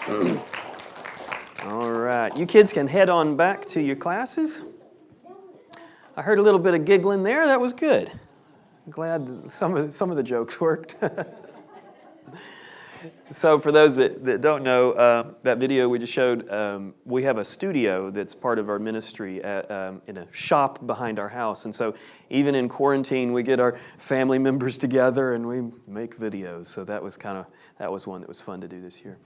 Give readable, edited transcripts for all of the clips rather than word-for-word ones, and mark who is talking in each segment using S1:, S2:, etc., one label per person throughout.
S1: All right, you kids can head on back to your classes. I heard a little bit of giggling there. That was good. I'm glad some of the jokes worked. So for those that don't know, that video we just showed, we have a studio that's part of our ministry in a shop behind our house. And so even in quarantine, we get our family members together and we make videos. So that was one that was fun to do this year.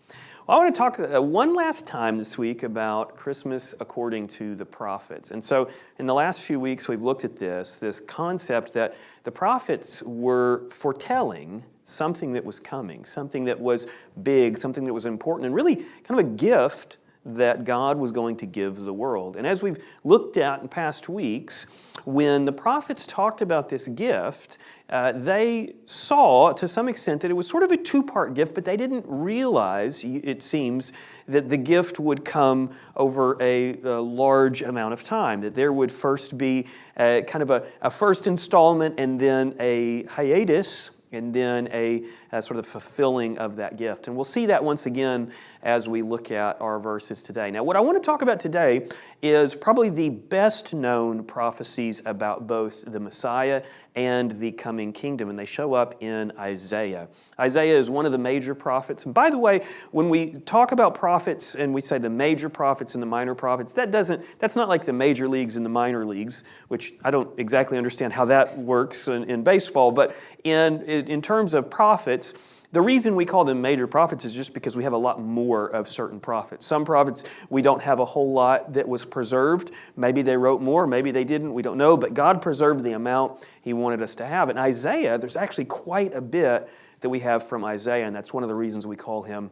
S1: Well, I want to talk one last time this week about Christmas according to the prophets. And so in the last few weeks, we've looked at this concept that the prophets were foretelling something that was coming, something that was big, something that was important, and really kind of a gift that God was going to give the world. And as we've looked at in past weeks, when the prophets talked about this gift, they saw to some extent that it was sort of a two-part gift, but they didn't realize, it seems, that the gift would come over a large amount of time, that there would first be kind of a first installment and then a hiatus, and then a sort of fulfilling of that gift. And we'll see that once again as we look at our verses today. Now, what I want to talk about today is probably the best known prophecies about both the Messiah and the coming kingdom, and they show up in Isaiah. Isaiah is one of the major prophets. And by the way, when we talk about prophets and we say the major prophets and the minor prophets, that's not like the major leagues and the minor leagues, which I don't exactly understand how that works in baseball, but in terms of prophets, the reason we call them major prophets is just because we have a lot more of certain prophets. Some prophets, we don't have a whole lot that was preserved. Maybe they wrote more, maybe they didn't, we don't know, but God preserved the amount He wanted us to have. In Isaiah, there's actually quite a bit that we have from Isaiah, and that's one of the reasons we call him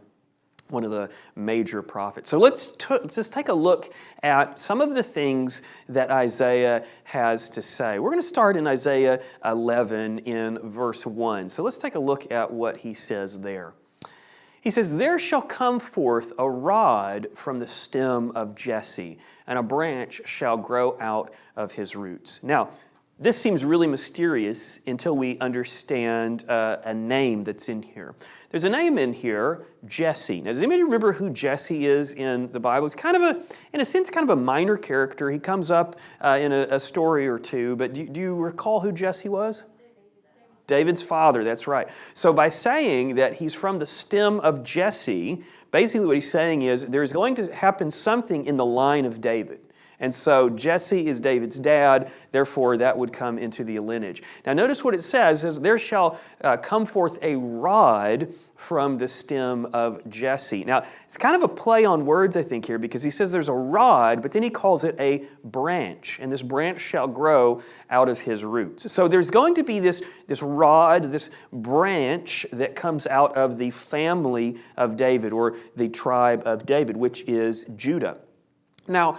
S1: one of the major prophets. So let's just take a look at some of the things that Isaiah has to say. We're going to start in Isaiah 11 in verse 1. So let's take a look at what he says there. He says, "There shall come forth a rod from the stem of Jesse, and a branch shall grow out of his roots." Now, this seems really mysterious until we understand a name that's in here. There's a name in here, Jesse. Now, does anybody remember who Jesse is in the Bible? He's kind of in a sense, kind of a minor character. He comes up in a story or two, but do you recall who Jesse was? David's father, that's right. So by saying that he's from the stem of Jesse, basically what he's saying is there's going to happen something in the line of David. And so Jesse is David's dad, therefore that would come into the lineage. Now notice what it says, is there shall come forth a rod from the stem of Jesse. Now it's kind of a play on words I think here, because he says there's a rod, but then he calls it a branch, and this branch shall grow out of his roots. So there's going to be this rod, this branch that comes out of the family of David, or the tribe of David, which is Judah. Now,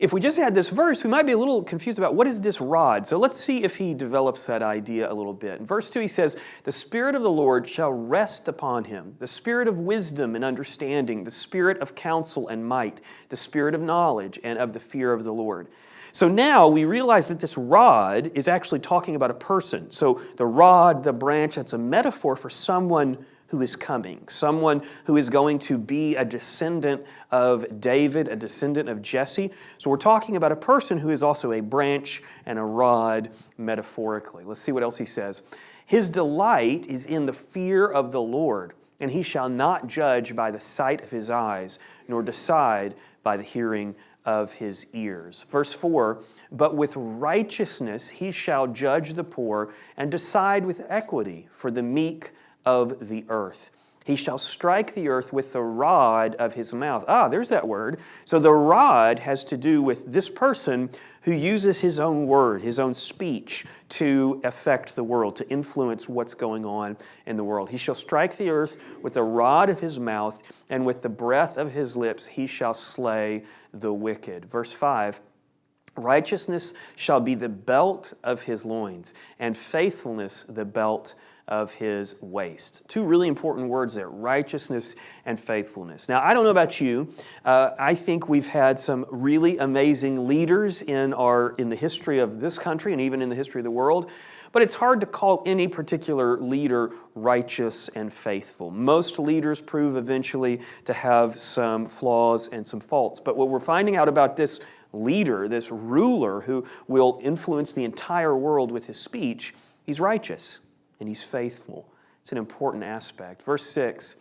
S1: if we just had this verse, we might be a little confused about what is this rod. So let's see if he develops that idea a little bit. In verse 2 he says, "The Spirit of the Lord shall rest upon him, the Spirit of wisdom and understanding, the Spirit of counsel and might, the Spirit of knowledge and of the fear of the Lord." So now we realize that this rod is actually talking about a person. So the rod, the branch, that's a metaphor for someone who is coming, someone who is going to be a descendant of David, a descendant of Jesse. So we're talking about a person who is also a branch and a rod metaphorically. Let's see what else he says. "His delight is in the fear of the Lord, and he shall not judge by the sight of his eyes, nor decide by the hearing of his ears." Verse 4, "But with righteousness he shall judge the poor, and decide with equity for the meek of the earth. He shall strike the earth with the rod of his mouth." There's that word. So the rod has to do with this person who uses his own word, his own speech, to affect the world, to influence what's going on in the world. "He shall strike the earth with the rod of his mouth, and with the breath of his lips he shall slay the wicked." Verse 5, "Righteousness shall be the belt of his loins, and faithfulness the belt of his waist. Two really important words there, righteousness and faithfulness. Now, I don't know about you. I think we've had some really amazing leaders in the history of this country and even in the history of the world. But it's hard to call any particular leader righteous and faithful. Most leaders prove eventually to have some flaws and some faults. But what we're finding out about this leader, this ruler who will influence the entire world with his speech, he's righteous and he's faithful. It's an important aspect. Verse 6,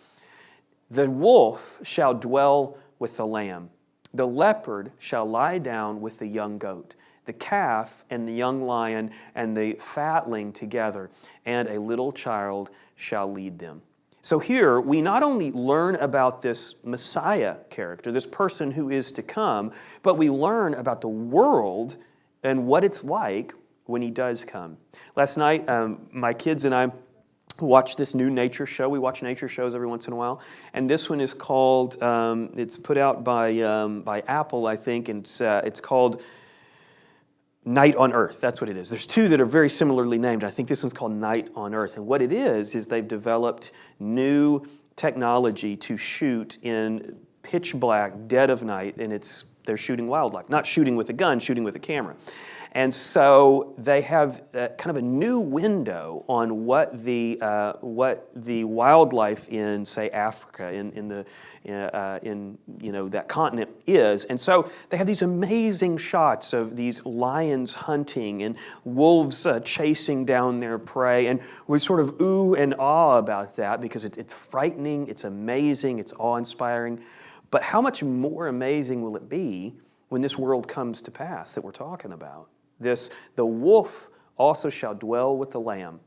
S1: the wolf shall dwell with the lamb. The leopard shall lie down with the young goat. The calf and the young lion and the fatling together, and a little child shall lead them. So here we not only learn about this Messiah character, this person who is to come, but we learn about the world and what it's like when he does come. Last night, my kids and I watched this new nature show. We watch nature shows every once in a while. And this one is called, it's put out by Apple, I think, and it's called Night on Earth. That's what it is. There's two that are very similarly named. I think this one's called Night on Earth. And what it is they've developed new technology to shoot in pitch black, dead of night, and they're shooting wildlife. Not shooting with a gun, shooting with a camera. And so they have kind of a new window on what the wildlife in, say, Africa, in that continent is. And so they have these amazing shots of these lions hunting and wolves chasing down their prey. And we sort of ooh and awe about that because it's frightening, it's amazing, it's awe-inspiring. But how much more amazing will it be when this world comes to pass that we're talking about? The wolf also shall dwell with the lamb.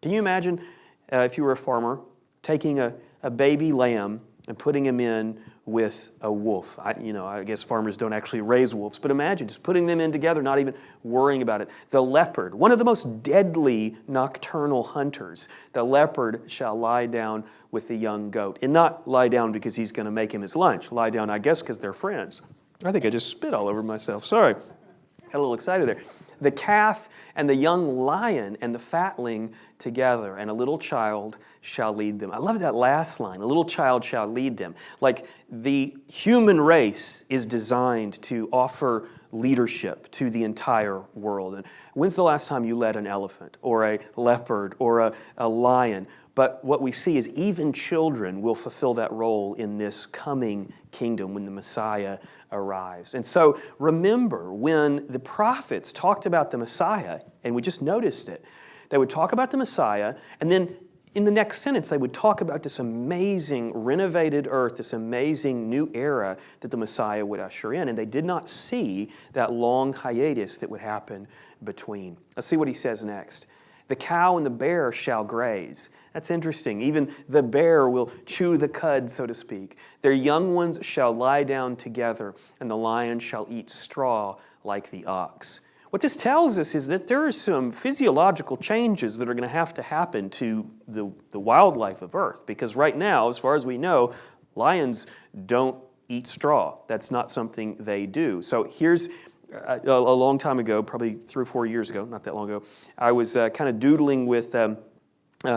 S1: Can you imagine, if you were a farmer, taking a baby lamb and putting him in with a wolf? I guess farmers don't actually raise wolves, but imagine just putting them in together, not even worrying about it. The leopard, one of the most deadly nocturnal hunters, the leopard shall lie down with the young goat. And not lie down because he's going to make him his lunch. Lie down, I guess, because they're friends. I think I just spit all over myself. Sorry. Got a little excited there. The calf and the young lion and the fatling together, and a little child shall lead them. I love that last line, a little child shall lead them. Like the human race is designed to offer leadership to the entire world. And when's the last time you led an elephant or a leopard or a lion? But what we see is even children will fulfill that role in this coming kingdom when the Messiah arrives. And so remember, when the prophets talked about the Messiah, and we just noticed it, they would talk about the Messiah, and then in the next sentence, they would talk about this amazing renovated earth, this amazing new era that the Messiah would usher in. And they did not see that long hiatus that would happen between. Let's see what he says next. The cow and the bear shall graze. That's interesting. Even the bear will chew the cud, so to speak. Their young ones shall lie down together, and the lion shall eat straw like the ox. What this tells us is that there are some physiological changes that are going to have to happen to the wildlife of Earth. Because right now, as far as we know, lions don't eat straw. That's not something they do. So here's a long time ago, probably 3 or 4 years ago, not that long ago, I was kind of doodling with,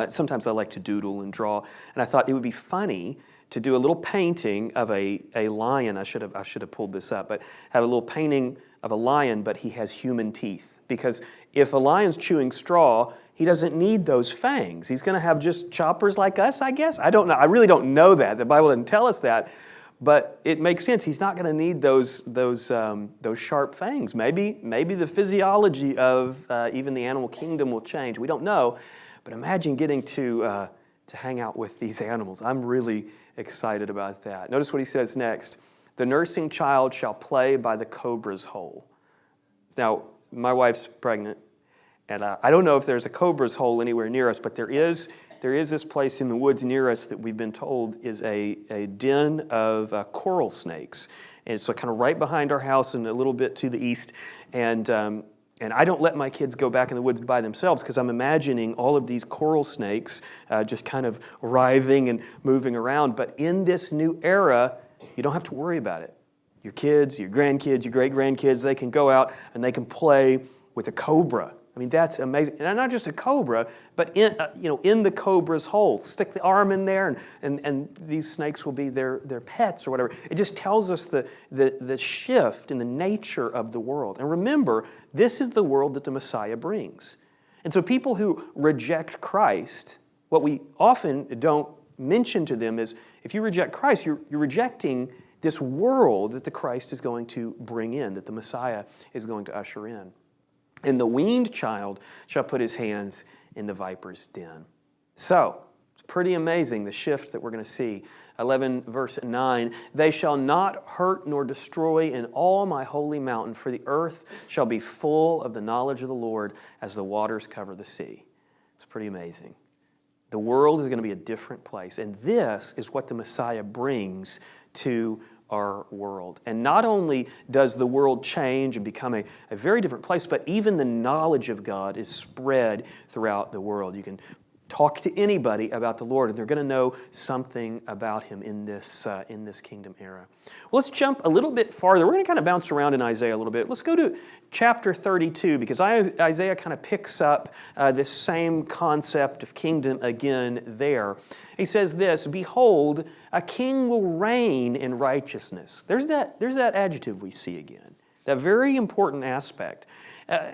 S1: sometimes I like to doodle and draw, and I thought it would be funny to do a little painting of a lion. I should have pulled this up, but have a little painting of a lion, but he has human teeth. Because if a lion's chewing straw, he doesn't need those fangs. He's going to have just choppers like us, I guess. I don't know. I really don't know that. The Bible doesn't tell us that. But it makes sense. He's not going to need those sharp fangs. Maybe the physiology of even the animal kingdom will change. We don't know. But imagine getting to hang out with these animals. I'm really excited about that. Notice what he says next. The nursing child shall play by the cobra's hole. Now, my wife's pregnant, and I don't know if there's a cobra's hole anywhere near us, but there is this place in the woods near us that we've been told is a den of coral snakes. And it's kind of right behind our house and a little bit to the east. And I don't let my kids go back in the woods by themselves because I'm imagining all of these coral snakes just kind of writhing and moving around. But in this new era, you don't have to worry about it. Your kids, your grandkids, your great-grandkids, they can go out and they can play with a cobra. I mean, that's amazing. And not just a cobra, but in the cobra's hole. Stick the arm in there, and these snakes will be their pets or whatever. It just tells us the shift in the nature of the world. And remember, this is the world that the Messiah brings. And so people who reject Christ, what we often don't mention to them is, if you reject Christ, you're rejecting this world that the Christ is going to bring in, that the Messiah is going to usher in. And the weaned child shall put his hands in the viper's den. So, it's pretty amazing the shift that we're going to see. 11 verse 9, they shall not hurt nor destroy in all my holy mountain, for the earth shall be full of the knowledge of the Lord as the waters cover the sea. It's pretty amazing. The world is going to be a different place, and this is what the Messiah brings to our world. And not only does the world change and become a very different place, but even the knowledge of God is spread throughout the world. You can talk to anybody about the Lord, and they're going to know something about Him in this kingdom era. Well, let's jump a little bit farther. We're going to kind of bounce around in Isaiah a little bit. Let's go to chapter 32, because Isaiah kind of picks up this same concept of kingdom again there. He says this, "Behold, a king will reign in righteousness." There's that adjective we see again, that very important aspect.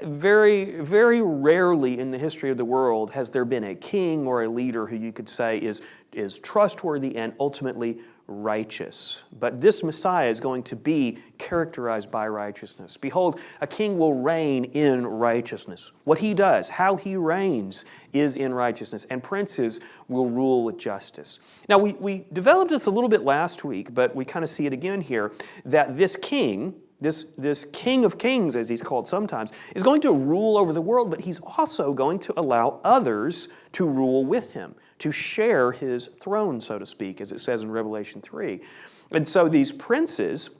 S1: Very, very rarely in the history of the world has there been a king or a leader who you could say is trustworthy and ultimately righteous. But this Messiah is going to be characterized by righteousness. Behold, a king will reign in righteousness. What he does, how he reigns, is in righteousness, and princes will rule with justice. Now, we developed this a little bit last week, but we kind of see it again here, that this king, this King of Kings, as he's called sometimes, is going to rule over the world, but he's also going to allow others to rule with him, to share his throne, so to speak, as it says in Revelation 3. And so these princes,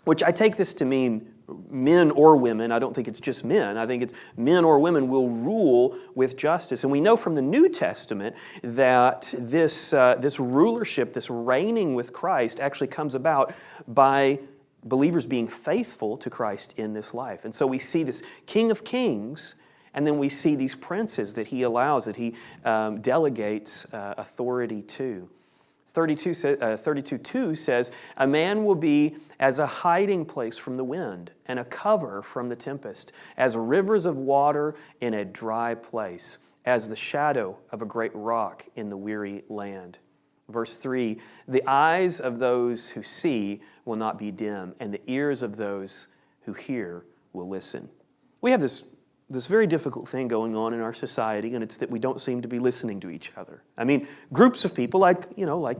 S1: which I take this to mean men or women, I don't think it's just men, I think it's men or women will rule with justice. And we know from the New Testament that this rulership, this reigning with Christ, actually comes about by believers being faithful to Christ in this life. And so we see this King of Kings, and then we see these princes that he allows, that he delegates authority to. 32:2 says, "A man will be as a hiding place from the wind, and a cover from the tempest, as rivers of water in a dry place, as the shadow of a great rock in the weary land." Verse 3, "The eyes of those who see will not be dim, and the ears of those who hear will listen." We have this very difficult thing going on in our society, and it's that we don't seem to be listening to each other. I mean, groups of people like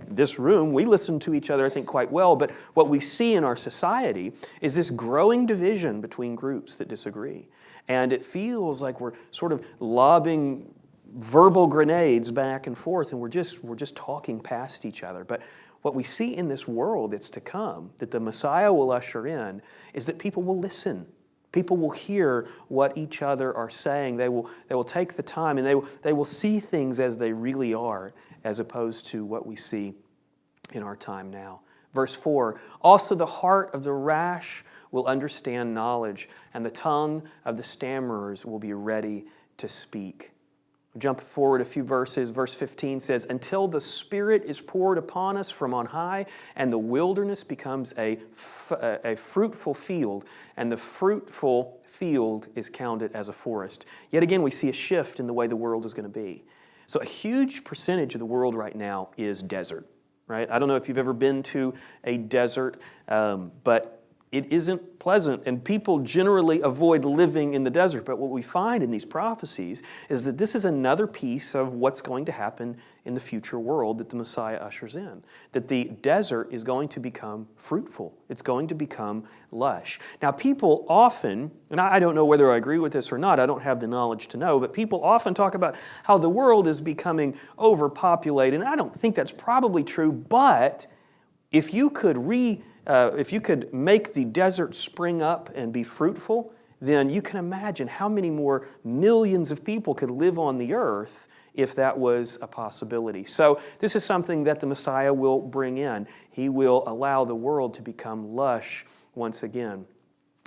S1: this room, we listen to each other, I think, quite well, but what we see in our society is this growing division between groups that disagree. And it feels like we're sort of lobbing verbal grenades back and forth, and we're just talking past each other. But what we see in this world that's to come, that the Messiah will usher in, is that people will listen. People will hear what each other are saying. They will take the time, and they will see things as they really are, as opposed to what we see in our time now. Verse 4, "Also the heart of the rash will understand knowledge, and the tongue of the stammerers will be ready to speak." Jump forward a few verses. Verse 15 says, "Until the Spirit is poured upon us from on high, and the wilderness becomes a fruitful field, and the fruitful field is counted as a forest." Yet again, we see a shift in the way the world is going to be. So a huge percentage of the world right now is desert, right? I don't know if you've ever been to a desert, but it isn't pleasant, and people generally avoid living in the desert. But what we find in these prophecies is that this is another piece of what's going to happen in the future world that the Messiah ushers in. That the desert is going to become fruitful. It's going to become lush. Now, people often, and I don't know whether I agree with this or not, I don't have the knowledge to know, but people often talk about how the world is becoming overpopulated, and I don't think that's probably true, but if you could make the desert spring up and be fruitful, then you can imagine how many more millions of people could live on the earth if that was a possibility. So this is something that the Messiah will bring in. He will allow the world to become lush once again.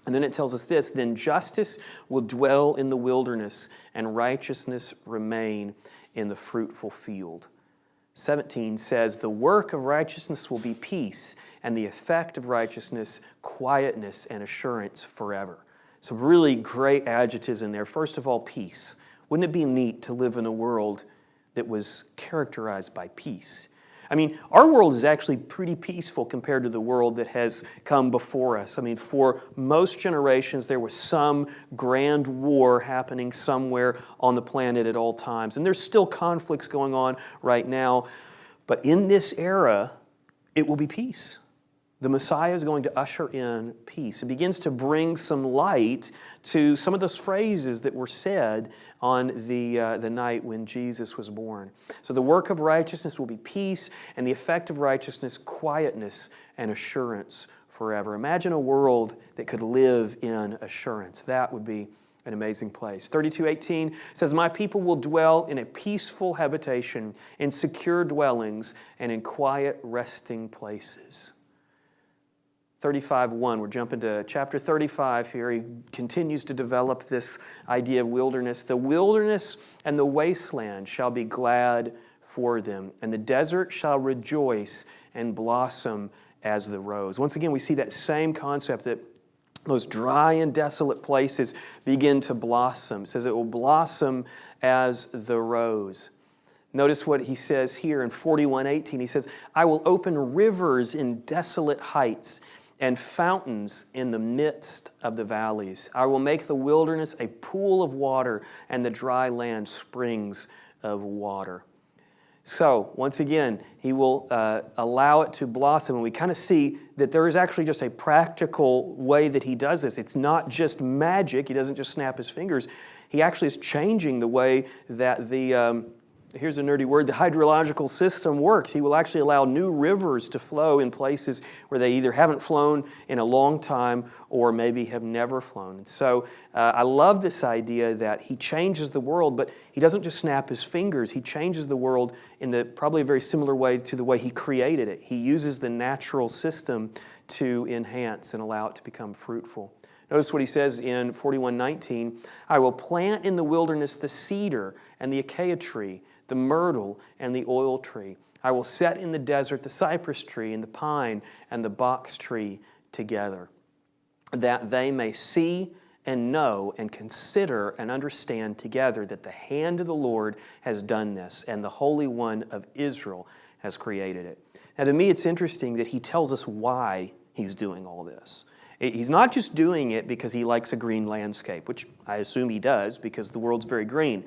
S1: And then it tells us this, then justice will dwell in the wilderness and righteousness remain in the fruitful field. 17 says, the work of righteousness will be peace, and the effect of righteousness, quietness and assurance forever. Some really great adjectives in there. First of all, peace. Wouldn't it be neat to live in a world that was characterized by peace? I mean, our world is actually pretty peaceful compared to the world that has come before us. I mean, for most generations, there was some grand war happening somewhere on the planet at all times. And there's still conflicts going on right now. But in this era, it will be peace. The Messiah is going to usher in peace. It begins to bring some light to some of those phrases that were said on the night when Jesus was born. So the work of righteousness will be peace, and the effect of righteousness, quietness and assurance forever. Imagine a world that could live in assurance. That would be an amazing place. 32:18 says, my people will dwell in a peaceful habitation, in secure dwellings, and in quiet resting places. 35:1, we're jumping to chapter 35 here. He continues to develop this idea of wilderness. The wilderness and the wasteland shall be glad for them, and the desert shall rejoice and blossom as the rose. Once again, we see that same concept that those dry and desolate places begin to blossom. It says it will blossom as the rose. Notice what he says here in 41:18. He says, I will open rivers in desolate heights and fountains in the midst of the valleys. I will make the wilderness a pool of water and the dry land springs of water. So, once again, he will allow it to blossom. And we kind of see that there is actually just a practical way that he does this. It's not just magic. He doesn't just snap his fingers. He actually is changing the way that here's a nerdy word, the hydrological system works. He will actually allow new rivers to flow in places where they either haven't flown in a long time or maybe have never flown. And so I love this idea that he changes the world, but he doesn't just snap his fingers. He changes the world in probably a very similar way to the way he created it. He uses the natural system to enhance and allow it to become fruitful. Notice what he says in 41:19, I will plant in the wilderness the cedar and the acacia tree, the myrtle and the oil tree. I will set in the desert the cypress tree and the pine and the box tree together, that they may see and know and consider and understand together that the hand of the Lord has done this, and the Holy One of Israel has created it. Now, to me, it's interesting that he tells us why he's doing all this. He's not just doing it because he likes a green landscape, which I assume he does because the world's very green.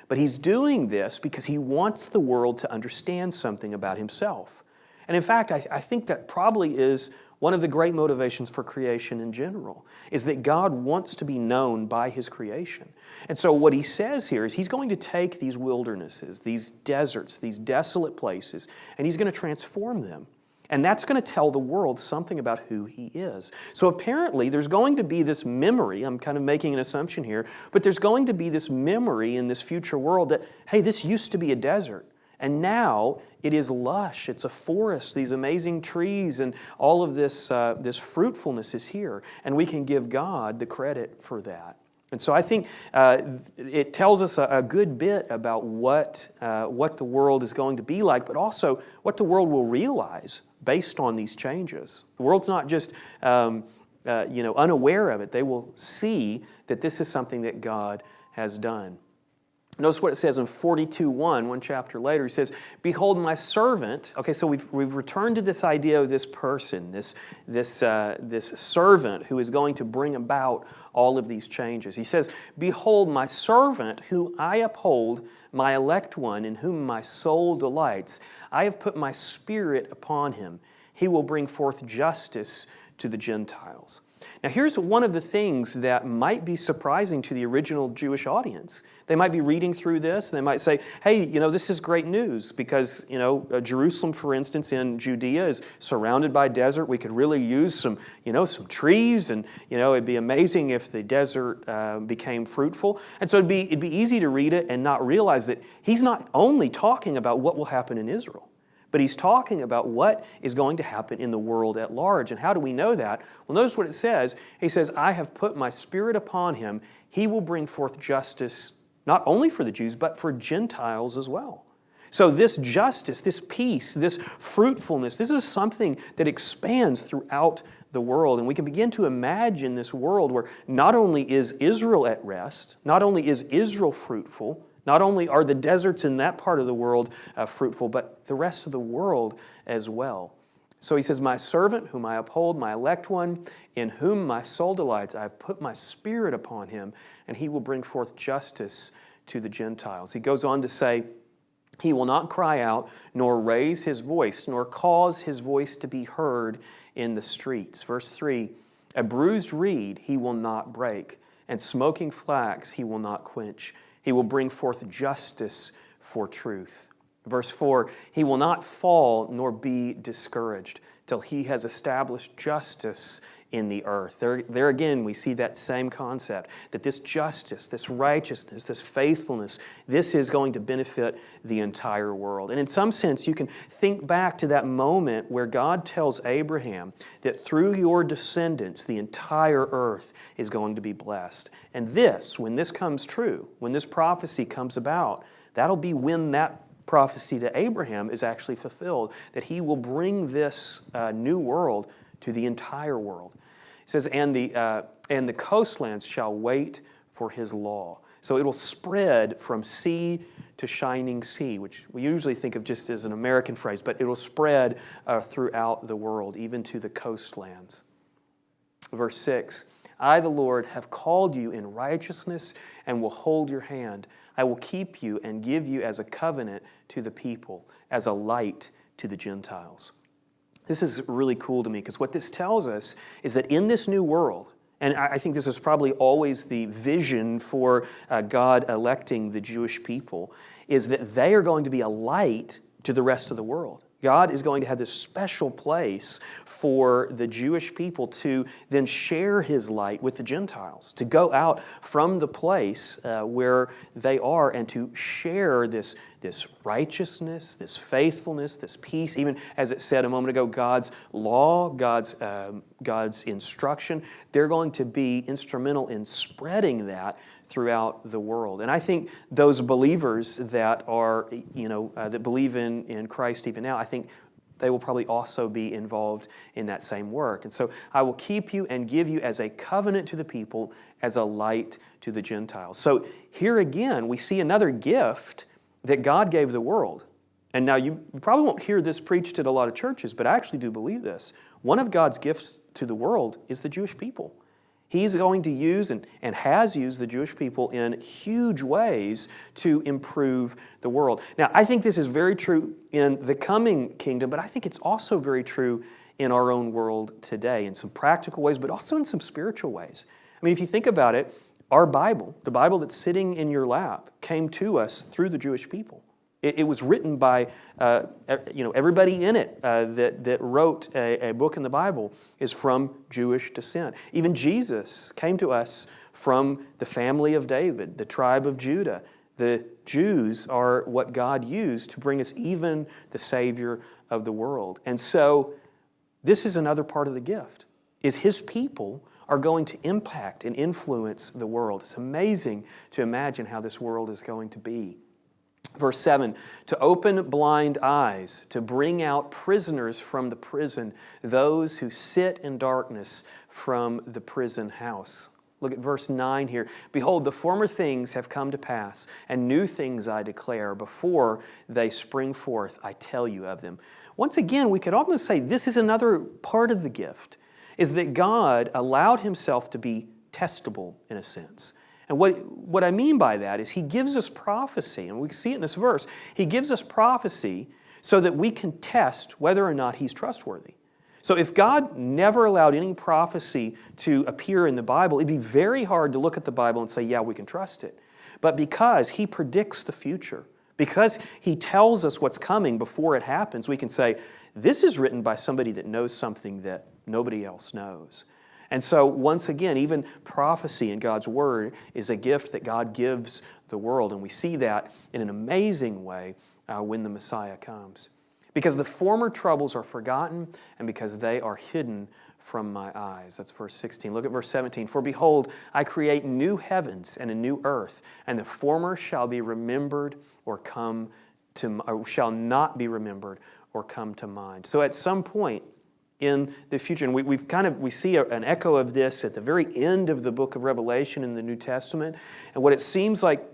S1: But he's doing this because he wants the world to understand something about himself. And in fact, I think that probably is one of the great motivations for creation in general, is that God wants to be known by his creation. And so what he says here is he's going to take these wildernesses, these deserts, these desolate places, and he's going to transform them. And that's going to tell the world something about who he is. So apparently there's going to be this memory, I'm kind of making an assumption here, but there's going to be this memory in this future world that, hey, this used to be a desert. And now it is lush, it's a forest, these amazing trees, and all of this fruitfulness is here. And we can give God the credit for that. And so I think it tells us a good bit about what the world is going to be like, but also what the world will realize based on these changes. The world's not just unaware of it. They will see that this is something that God has done. Notice what it says in 42:1, one chapter later. He says, behold my servant. Okay, so we've returned to this idea of this person, this servant who is going to bring about all of these changes. He says, behold my servant who I uphold, my elect one in whom my soul delights. I have put my spirit upon him. He will bring forth justice to the Gentiles. Now here's one of the things that might be surprising to the original Jewish audience. They might be reading through this and they might say, hey, this is great news because, Jerusalem, for instance, in Judea is surrounded by desert. We could really use some trees and, it'd be amazing if the desert became fruitful. And so it'd be easy to read it and not realize that he's not only talking about what will happen in Israel, but he's talking about what is going to happen in the world at large. And how do we know that? Well, notice what it says. He says, I have put my Spirit upon him. He will bring forth justice, not only for the Jews, but for Gentiles as well. So this justice, this peace, this fruitfulness, this is something that expands throughout the world. And we can begin to imagine this world where not only is Israel at rest, not only is Israel fruitful, not only are the deserts in that part of the world fruitful, but the rest of the world as well. So he says, my servant whom I uphold, my elect one, in whom my soul delights, I have put my Spirit upon him, and he will bring forth justice to the Gentiles. He goes on to say, he will not cry out, nor raise his voice, nor cause his voice to be heard in the streets. Verse 3, a bruised reed he will not break, and smoking flax he will not quench. He will bring forth justice for truth. Verse 4, he will not fall nor be discouraged till he has established justice in the earth. There again, we see that same concept, that this justice, this righteousness, this faithfulness, this is going to benefit the entire world. And in some sense, you can think back to that moment where God tells Abraham that through your descendants, the entire earth is going to be blessed. And this, when this comes true, when this prophecy comes about, that'll be when that prophecy to Abraham is actually fulfilled, that he will bring this new world to the entire world. It says, and the coastlands shall wait for his law. So it will spread from sea to shining sea, which we usually think of just as an American phrase, but it will spread throughout the world, even to the coastlands. Verse 6, I, the Lord, have called you in righteousness and will hold your hand. I will keep you and give you as a covenant to the people, as a light to the Gentiles. This is really cool to me because what this tells us is that in this new world, and I think this is probably always the vision for God electing the Jewish people, is that they are going to be a light to the rest of the world. God is going to have this special place for the Jewish people to then share his light with the Gentiles, to go out from the place where they are and to share this righteousness, this faithfulness, this peace, even as it said a moment ago, God's law, God's instruction. They're going to be instrumental in spreading that throughout the world. And I think those believers that are, that believe in Christ even now, I think they will probably also be involved in that same work. And so I will keep you and give you as a covenant to the people, as a light to the Gentiles. So here again, we see another gift that God gave the world. And now you probably won't hear this preached at a lot of churches, but I actually do believe this. One of God's gifts to the world is the Jewish people. He's going to use and has used the Jewish people in huge ways to improve the world. Now, I think this is very true in the coming kingdom, but I think it's also very true in our own world today in some practical ways, but also in some spiritual ways. I mean, if you think about it, our Bible, the Bible that's sitting in your lap, came to us through the Jewish people. It was written by, everybody in it that wrote a book in the Bible is from Jewish descent. Even Jesus came to us from the family of David, the tribe of Judah. The Jews are what God used to bring us even the Savior of the world. And so this is another part of the gift, is His people are going to impact and influence the world. It's amazing to imagine how this world is going to be. Verse 7, to open blind eyes, to bring out prisoners from the prison, those who sit in darkness from the prison house. Look at verse 9 here. Behold, the former things have come to pass, and new things I declare. Before they spring forth, I tell you of them. Once again, we could almost say this is another part of the gift, is that God allowed Himself to be testable in a sense. And what I mean by that is He gives us prophecy, and we can see it in this verse. He gives us prophecy so that we can test whether or not He's trustworthy. So if God never allowed any prophecy to appear in the Bible, it'd be very hard to look at the Bible and say, yeah, we can trust it. But because He predicts the future, because He tells us what's coming before it happens, we can say, this is written by somebody that knows something that nobody else knows. And so, once again, even prophecy in God's Word is a gift that God gives the world. And we see that in an amazing way when the Messiah comes. because the former troubles are forgotten and because they are hidden from my eyes. That's verse 16. Look at verse 17. For behold, I create new heavens and a new earth, and the former shall be remembered or shall not be remembered or come to mind. So at some point in the future, and we see an echo of this at the very end of the book of Revelation in the New Testament, and what it seems like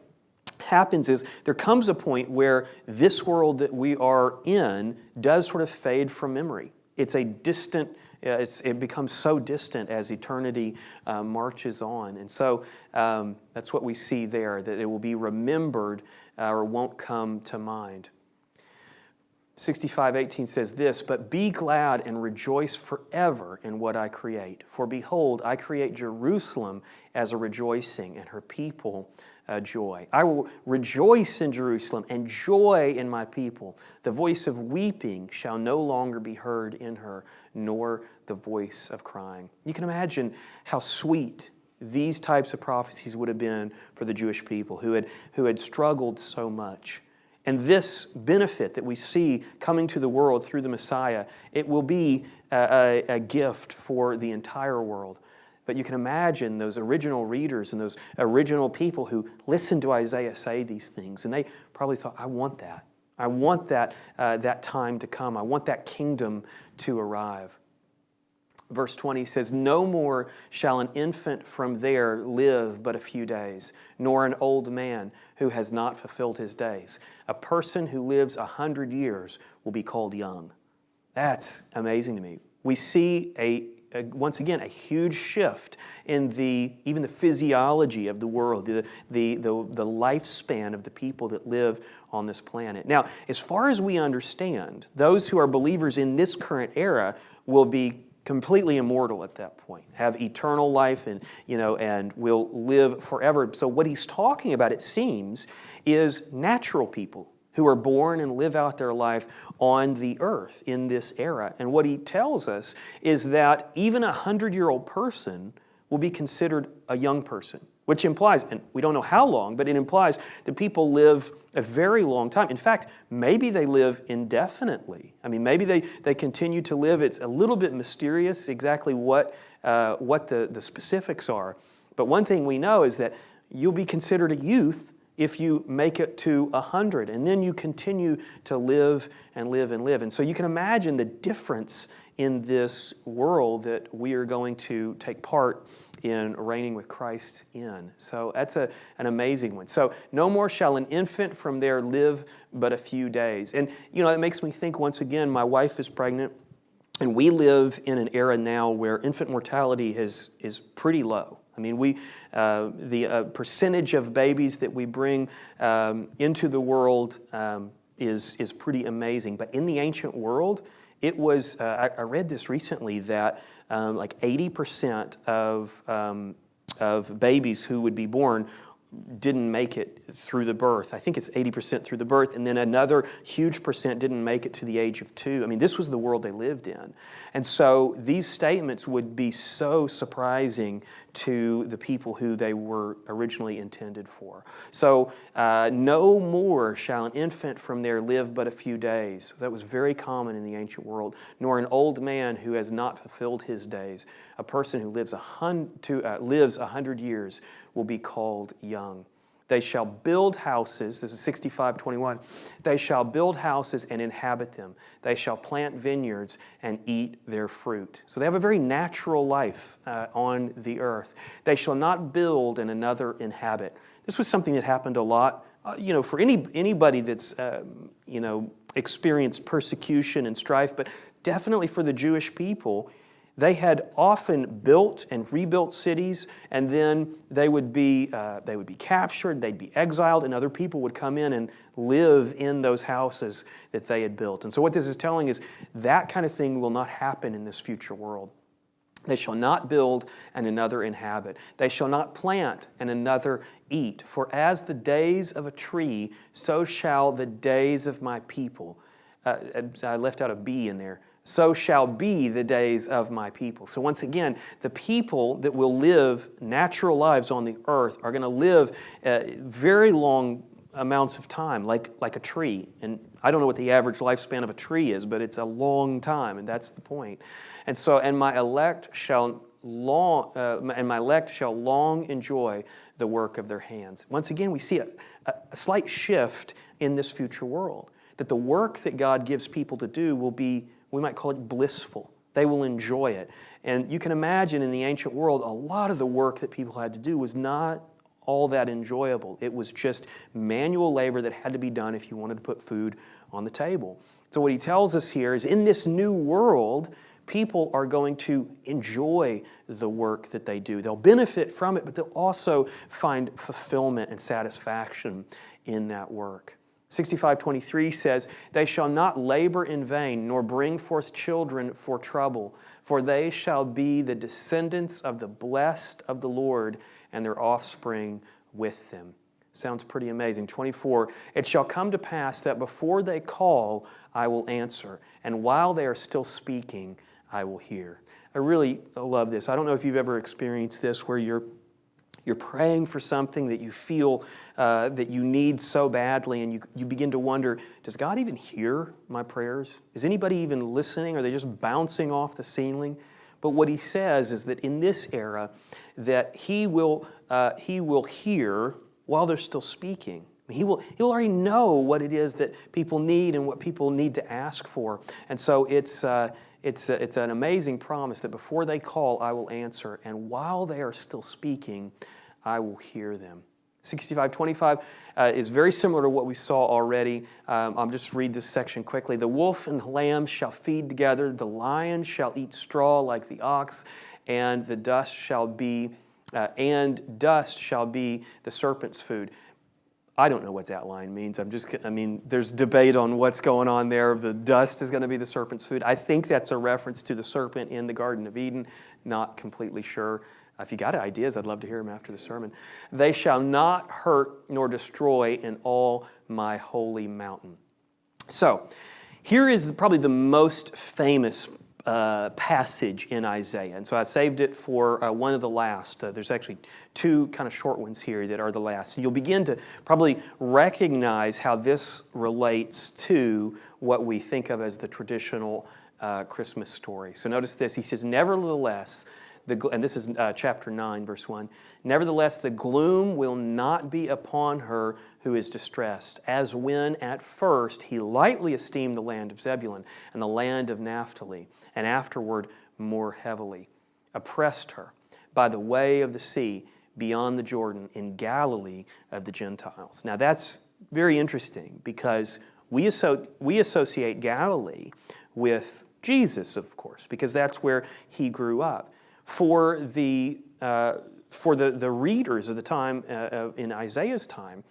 S1: happens is there comes a point where this world that we are in does sort of fade from memory. It's a distant, it becomes so distant as eternity marches on. And so that's what we see there, that it will be remembered or won't come to mind. 65:18 says this, but be glad and rejoice forever in what I create. For behold, I create Jerusalem as a rejoicing and her people a joy. I will rejoice in Jerusalem and joy in my people. The voice of weeping shall no longer be heard in her, nor the voice of crying. You can imagine how sweet these types of prophecies would have been for the Jewish people who had struggled so much. And this benefit that we see coming to the world through the Messiah, it will be a gift for the entire world. But you can imagine those original readers and those original people who listened to Isaiah say these things, and they probably thought, I want that. I want that time to come. I want that kingdom to arrive. Verse 20 says, no more shall an infant from there live but a few days, nor an old man who has not fulfilled his days. A person who lives 100 years will be called young. That's amazing to me. We see once again, a huge shift in even the physiology of the world, the lifespan of the people that live on this planet. Now, as far as we understand, those who are believers in this current era will be completely immortal at that point, have eternal life, and will live forever. So what he's talking about, it seems, is natural people who are born and live out their life on the earth in this era. And what he tells us is that even a 100-year-old person will be considered a young person, which implies, and we don't know how long, but it implies that people live a very long time. In fact, maybe they live indefinitely. I mean, maybe they continue to live. It's a little bit mysterious exactly what the specifics are. But one thing we know is that you'll be considered a youth if you make it to 100, and then you continue to live and live and live. And so you can imagine the difference in this world that we are going to take part in reigning with Christ in. So that's an amazing one. So no more shall an infant from there live but a few days. And it makes me think once again, my wife is pregnant, and we live in an era now where infant mortality is pretty low. I mean, the percentage of babies that we bring into the world is pretty amazing. But in the ancient world, it was, I read this recently, that like 80% of babies who would be born didn't make it through the birth. I think it's 80% through the birth, and then another huge percent didn't make it to the age of 2. I mean, this was the world they lived in. And so these statements would be so surprising to the people who they were originally intended for. So no more shall an infant from there live but a few days. That was very common in the ancient world. Nor an old man who has not fulfilled his days. A person who lives 100 years will be called young. They shall build houses. This is 65:21. They shall build houses and inhabit them. They shall plant vineyards and eat their fruit. So they have a very natural life on the earth. They shall not build and another inhabit. This was something that happened a lot. For anybody that's experienced persecution and strife, but definitely for the Jewish people. They had often built and rebuilt cities, and then they would be captured, they'd be exiled, and other people would come in and live in those houses that they had built. And so what this is telling is that kind of thing will not happen in this future world. They shall not build and another inhabit. They shall not plant and another eat. For as the days of a tree, so shall the days of my people. I left out a B in there. So shall be the days of my people. So once again, the people that will live natural lives on the earth are going to live very long amounts of time, like a tree. And I don't know what the average lifespan of a tree is, but it's a long time, and that's the point. And my elect shall long enjoy the work of their hands. Once again, we see a slight shift in this future world, that the work that God gives people to do will be, we might call it blissful. They will enjoy it. And you can imagine in the ancient world, a lot of the work that people had to do was not all that enjoyable. It was just manual labor that had to be done if you wanted to put food on the table. So what he tells us here is in this new world, people are going to enjoy the work that they do. They'll benefit from it, but they'll also find fulfillment and satisfaction in that work. 65:23 says, "They shall not labor in vain, nor bring forth children for trouble, for they shall be the descendants of the blessed of the Lord, and their offspring with them." Sounds pretty amazing. 24, "It shall come to pass that before they call, I will answer, and while they are still speaking, I will hear." I really love this. I don't know if you've ever experienced this where you're praying for something that you feel that you need so badly, and you begin to wonder, does God even hear my prayers? Is anybody even listening? Are they just bouncing off the ceiling? But what he says is that in this era, that he will hear while they're still speaking. He'll already know what it is that people need and what people need to ask for. And so it's an amazing promise that before they call, I will answer, and while they are still speaking, I will hear them. 65:25 is very similar to what we saw already. I'll just read this section quickly. "The wolf and the lamb shall feed together. The lion shall eat straw like the ox, and dust shall be the serpent's food." I don't know what that line means. There's debate on what's going on there. The dust is going to be the serpent's food. I think that's a reference to the serpent in the Garden of Eden. Not completely sure. If you got ideas, I'd love to hear them after the sermon. "They shall not hurt nor destroy in all my holy mountain." So, here is probably the most famous passage in Isaiah. And so I saved it for one of the last. There's actually two kind of short ones here that are the last. And you'll begin to probably recognize how this relates to what we think of as the traditional Christmas story. So notice this. He says, "Nevertheless," and this is chapter 9, verse 1, "Nevertheless, the gloom will not be upon her who is distressed, as when at first he lightly esteemed the land of Zebulun and the land of Naphtali, and afterward more heavily oppressed her by the way of the sea beyond the Jordan in Galilee of the Gentiles." Now that's very interesting because we associate Galilee with Jesus, of course, because that's where he grew up. For the readers of the time, in Isaiah's time,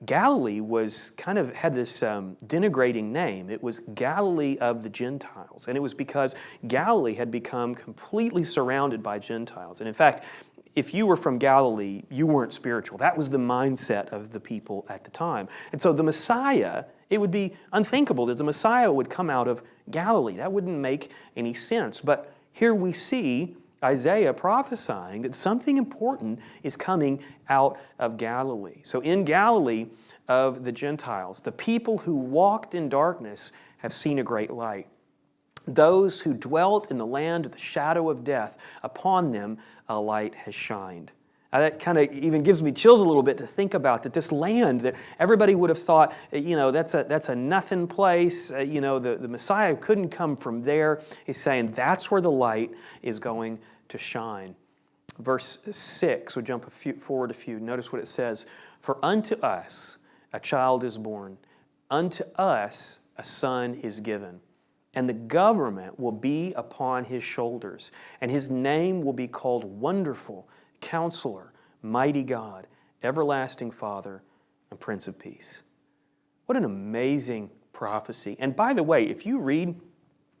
S1: Galilee was had this denigrating name. It was Galilee of the Gentiles. And it was because Galilee had become completely surrounded by Gentiles. And in fact, if you were from Galilee, you weren't spiritual. That was the mindset of the people at the time. And so the Messiah, it would be unthinkable that the Messiah would come out of Galilee. That wouldn't make any sense. But here we see Isaiah prophesying that something important is coming out of Galilee. So in Galilee of the Gentiles, the people who walked in darkness have seen a great light. Those who dwelt in the land of the shadow of death, upon them a light has shined. Now that kind of even gives me chills a little bit to think about that this land that everybody would have thought, that's a nothing place. The Messiah couldn't come from there. He's saying that's where the light is going to shine. Verse 6, we'll jump forward a few. Notice what it says. "For unto us a child is born, unto us a son is given, and the government will be upon his shoulders, and his name will be called Wonderful, Counselor, Mighty God, Everlasting Father, and Prince of Peace." What an amazing prophecy. And by the way, if you read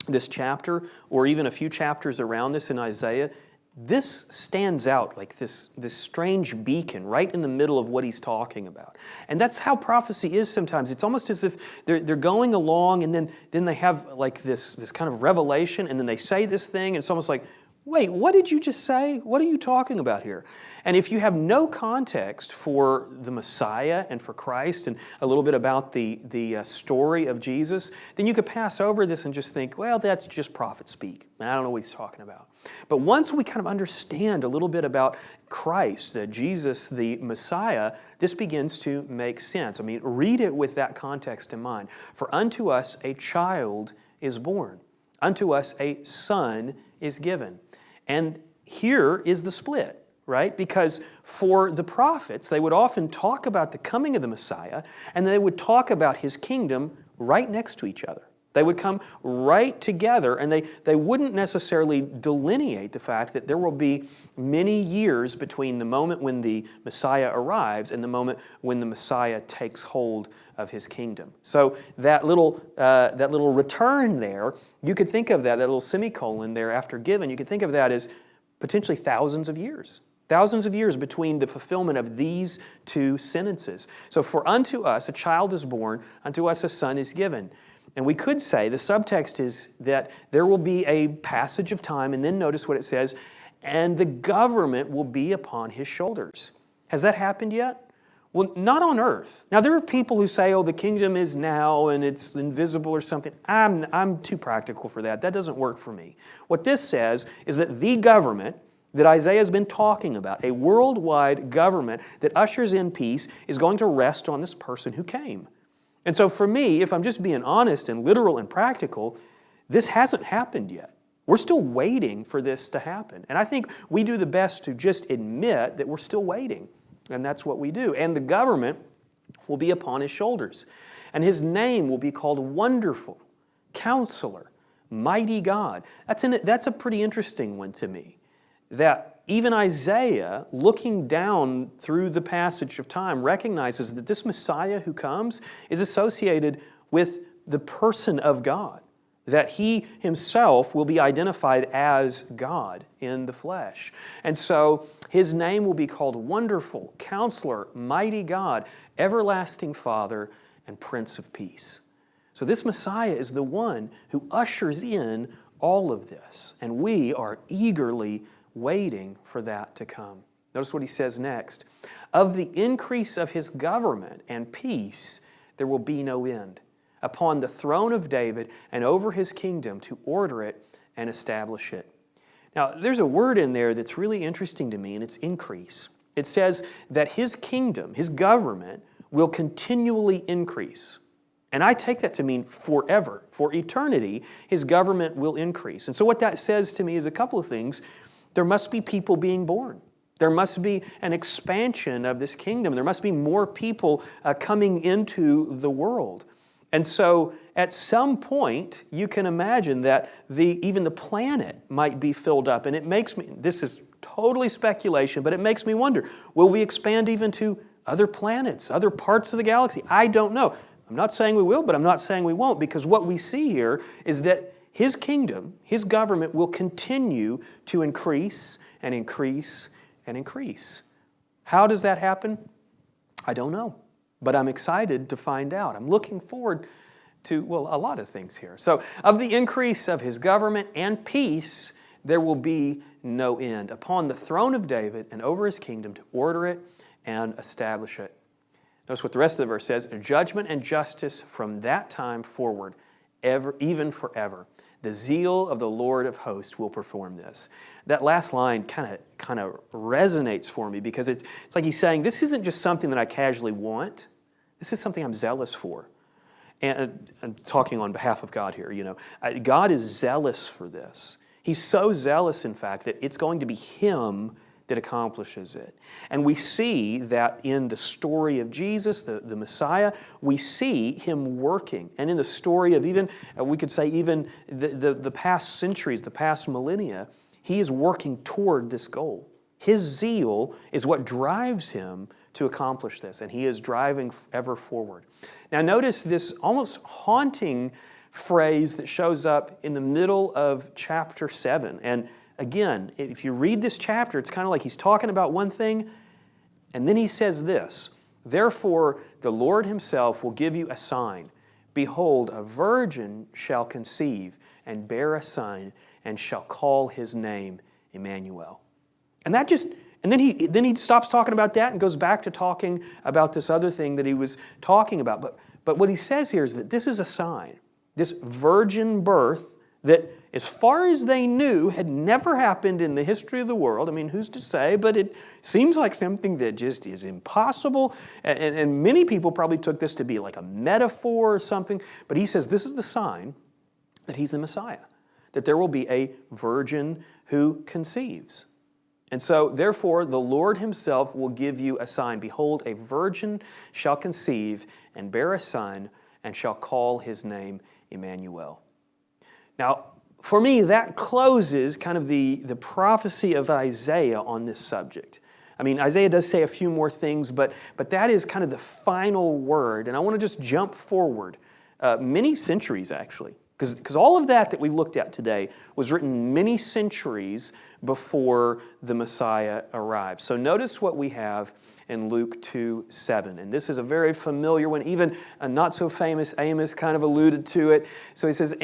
S1: this chapter, or even a few chapters around this in Isaiah, this stands out like this strange beacon right in the middle of what he's talking about. And that's how prophecy is sometimes. It's almost as if they're going along, and then they have like this kind of revelation, and then they say this thing, and it's almost like, wait, what did you just say? What are you talking about here? And if you have no context for the Messiah and for Christ and a little bit about the story of Jesus, then you could pass over this and just think, well, that's just prophet speak. I don't know what he's talking about. But once we kind of understand a little bit about Christ, Jesus, the Messiah, this begins to make sense. I mean, read it with that context in mind. For unto us a child is born. Unto us a son is given. And here is the split, right? Because for the prophets, they would often talk about the coming of the Messiah, and they would talk about his kingdom right next to each other. They would come right together, and they wouldn't necessarily delineate the fact that there will be many years between the moment when the Messiah arrives and the moment when the Messiah takes hold of his kingdom. So that little return there, you could think of that little semicolon there after given, you could think of that as potentially thousands of years. Thousands of years between the fulfillment of these two sentences. So for unto us a child is born, unto us a son is given. And we could say the subtext is that there will be a passage of time, and then notice what it says, and the government will be upon his shoulders. Has that happened yet? Well, not on earth. Now, there are people who say, oh, the kingdom is now and it's invisible or something. I'm too practical for that. That doesn't work for me. What this says is that the government that Isaiah has been talking about, a worldwide government that ushers in peace, is going to rest on this person who came. And so for me, if I'm just being honest and literal and practical, this hasn't happened yet. We're still waiting for this to happen. And I think we do the best to just admit that we're still waiting. And that's what we do. And the government will be upon his shoulders. And his name will be called Wonderful, Counselor, Mighty God. That's a pretty interesting one to me. That even Isaiah, looking down through the passage of time, recognizes that this Messiah who comes is associated with the person of God, that he himself will be identified as God in the flesh. And so his name will be called Wonderful, Counselor, Mighty God, Everlasting Father, and Prince of Peace. So this Messiah is the one who ushers in all of this, and we are eagerly waiting for that to come. Notice what he says next. Of the increase of his government and peace, there will be no end, upon the throne of David and over his kingdom, to order it and establish it. Now, there's a word in there that's really interesting to me, and it's increase. It says that his kingdom, his government, will continually increase. And I take that to mean forever. For eternity, his government will increase. And so what that says to me is a couple of things. There must be people being born. There must be an expansion of this kingdom. There must be more people coming into the world. And so at some point, you can imagine that even the planet might be filled up. And it makes me, this is totally speculation, but it makes me wonder, will we expand even to other planets, other parts of the galaxy? I don't know. I'm not saying we will, but I'm not saying we won't, because what we see here is that his kingdom, his government will continue to increase and increase and increase. How does that happen? I don't know, but I'm excited to find out. I'm looking forward to, well, a lot of things here. So, of the increase of his government and peace, there will be no end, upon the throne of David and over his kingdom, to order it and establish it. Notice what the rest of the verse says, judgment and justice from that time forward, even forever. The zeal of the Lord of hosts will perform this. That last line kind of resonates for me, because it's like he's saying, this isn't just something that I casually want. This is something I'm zealous for. And I'm talking on behalf of God here, God is zealous for this. He's so zealous, in fact, that it's going to be him that accomplishes it. And we see that in the story of Jesus, the Messiah, we see him working. And in the story of even, we could say even the past centuries, the past millennia, he is working toward this goal. His zeal is what drives him to accomplish this, and he is driving ever forward. Now notice this almost haunting phrase that shows up in the middle of chapter 7. And again, if you read this chapter, it's kind of like he's talking about one thing, and then he says this, therefore the Lord himself will give you a sign. Behold, a virgin shall conceive and bear a son, and shall call his name Emmanuel. And then he stops talking about that and goes back to talking about this other thing that he was talking about. But what he says here is that this is a sign, this virgin birth that, as far as they knew, had never happened in the history of the world. I mean, who's to say? But it seems like something that just is impossible. And many people probably took this to be like a metaphor or something. But he says this is the sign that he's the Messiah, that there will be a virgin who conceives. And so, therefore, the Lord himself will give you a sign. Behold, a virgin shall conceive and bear a son and shall call his name Emmanuel. Now, for me, that closes kind of the prophecy of Isaiah on this subject. I mean, Isaiah does say a few more things, but that is kind of the final word. And I want to just jump forward many centuries, actually. Because all of that we've looked at today was written many centuries before the Messiah arrived. So notice what we have in Luke 2:7. And this is a very familiar one. Even a not-so-famous Amos kind of alluded to it. So he says,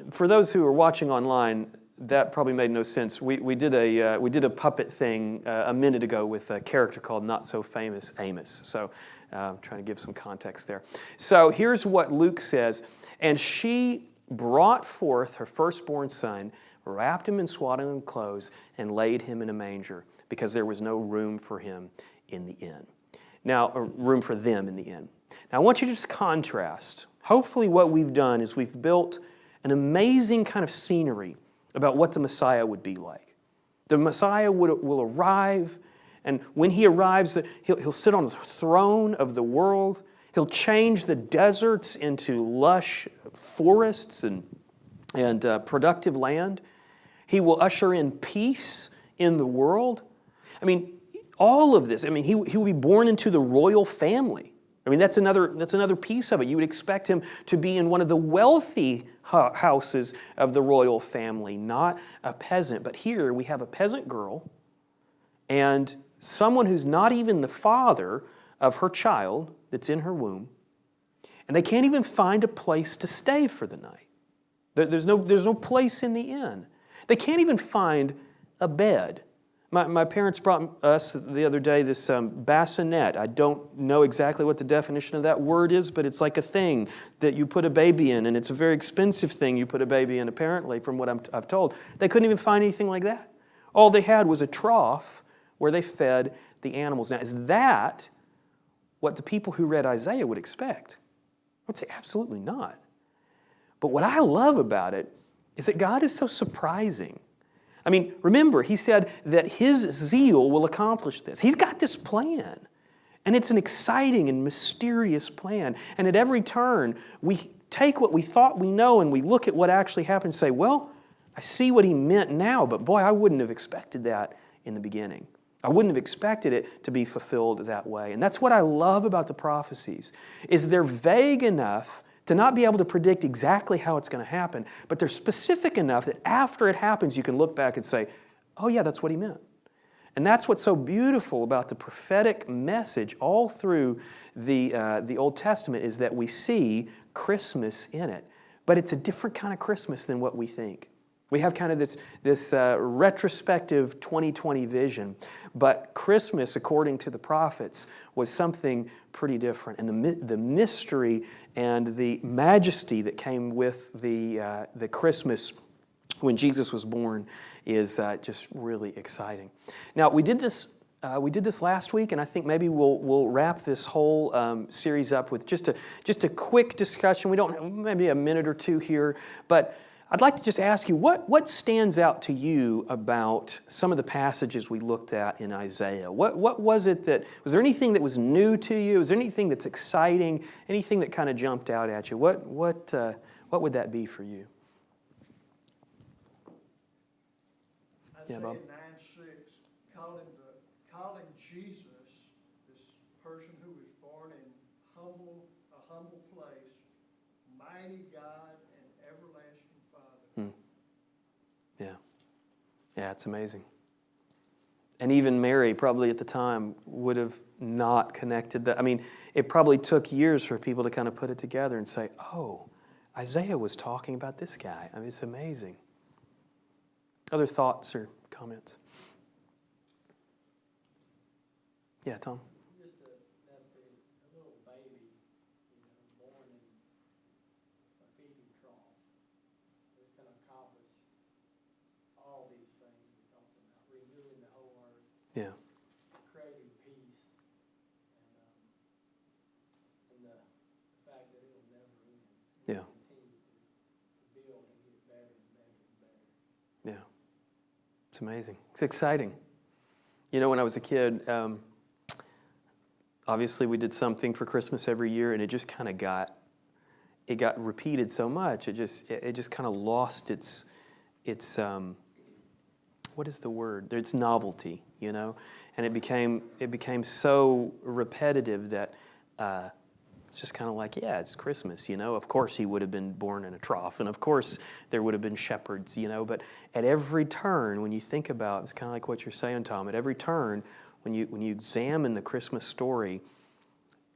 S1: for those who are watching online, that probably made no sense. We did a puppet thing a minute ago with a character called Not-So-Famous Amos. So I'm trying to give some context there. So here's what Luke says. And she brought forth her firstborn son, wrapped him in swaddling clothes, and laid him in a manger, because there was no room for him in the inn. Now, or room for them in the inn. Now, I want you to just contrast. Hopefully what we've done is we've built an amazing kind of scenery about what the Messiah would be like. The Messiah will arrive, and when he arrives, he'll sit on the throne of the world. He'll change the deserts into lush forests and productive land. He will usher in peace in the world. I mean, all of this. I mean, he will be born into the royal family. I mean, that's another piece of it. You would expect him to be in one of the wealthy houses of the royal family, not a peasant. But here we have a peasant girl and someone who's not even the father of her child that's in her womb, and they can't even find a place to stay for the night. There's no place in the inn. They can't even find a bed. My parents brought us the other day this bassinet. I don't know exactly what the definition of that word is, but it's like a thing that you put a baby in, and it's a very expensive thing you put a baby in, apparently, from what I've told. They couldn't even find anything like that. All they had was a trough where they fed the animals. Now, is that what the people who read Isaiah would expect? I would say absolutely not. But what I love about it is that God is so surprising. I mean, remember, he said that his zeal will accomplish this. He's got this plan. And it's an exciting and mysterious plan. And at every turn, we take what we thought we know and we look at what actually happened and say, well, I see what he meant now, but boy, I wouldn't have expected that in the beginning. I wouldn't have expected it to be fulfilled that way. And that's what I love about the prophecies, is they're vague enough to not be able to predict exactly how it's going to happen, but they're specific enough that after it happens, you can look back and say, oh yeah, that's what he meant. And that's what's so beautiful about the prophetic message all through the Old Testament, is that we see Christmas in it. But it's a different kind of Christmas than what we think. We have kind of this retrospective 2020 vision, but Christmas, according to the prophets, was something pretty different. And the mystery and the majesty that came with the Christmas when Jesus was born is just really exciting. Now, we did this last week, and I think maybe we'll wrap this whole series up with just a quick discussion. We don't have maybe a minute or two here, but I'd like to just ask you, what stands out to you about some of the passages we looked at in Isaiah? What was it was there anything that was new to you? Was there anything that's exciting? Anything that kind of jumped out at you? What would that be for you?
S2: Isaiah 9:6, calling Jesus, this person who was born in a humble place, mighty God and everlasting Father.
S1: Yeah, it's amazing. And even Mary, probably at the time, would have not connected that. I mean, it probably took years for people to kind of put it together and say, oh, Isaiah was talking about this guy. I mean, it's amazing. Other thoughts or comments? Yeah, Tom?
S3: Just that a little baby, born in a feeding trough, is going to accomplish all these things we talked about, renewing the whole earth,
S1: Yeah.
S3: creating peace, and the fact that it'll never end.
S1: Yeah.
S3: Continue to build and get better and better and better.
S1: Yeah. It's amazing. It's exciting. When I was a kid, obviously we did something for Christmas every year, and it just kind of got repeated so much. It just kind of lost its what is the word? Its novelty, and it became so repetitive that it's just kind of like, yeah, it's Christmas, Of course he would have been born in a trough, and of course there would have been shepherds, But at every turn, when you think about, it's kind of like what you're saying, Tom. At every turn, when you examine the Christmas story,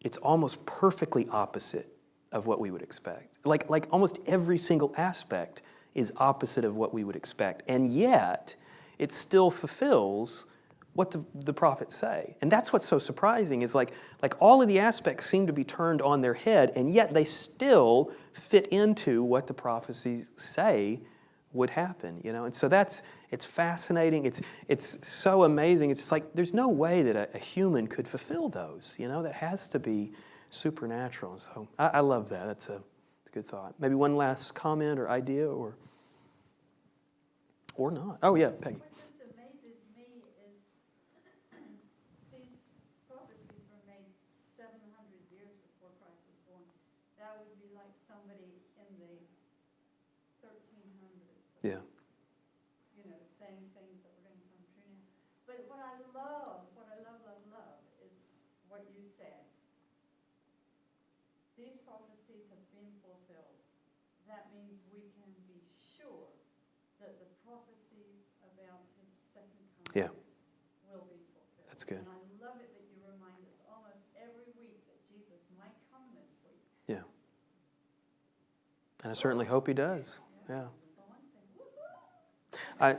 S1: it's almost perfectly opposite of what we would expect. Like almost every single aspect is opposite of what we would expect, and yet it still fulfills what the prophets say. And that's what's so surprising, is like all of the aspects seem to be turned on their head, and yet they still fit into what the prophecies say would happen, And so it's fascinating. It's so amazing. It's just like there's no way that a human could fulfill those, That has to be supernatural. So I love that. That's a good thought. Maybe one last comment or idea or not. Oh, yeah, Peggy.
S4: What just amazes me is these prophecies were made 700 years before Christ was born. That would be like somebody in the 1300s.
S1: Yeah.
S4: Saying things that were going to come true now. But what I love is what you said. These prophecies have been fulfilled. That means we can be sure that the prophecies about his second coming will be fulfilled.
S1: That's good.
S4: And I love it that you remind us almost every week that Jesus might come this week.
S1: Yeah. And I certainly hope he does. Yeah. I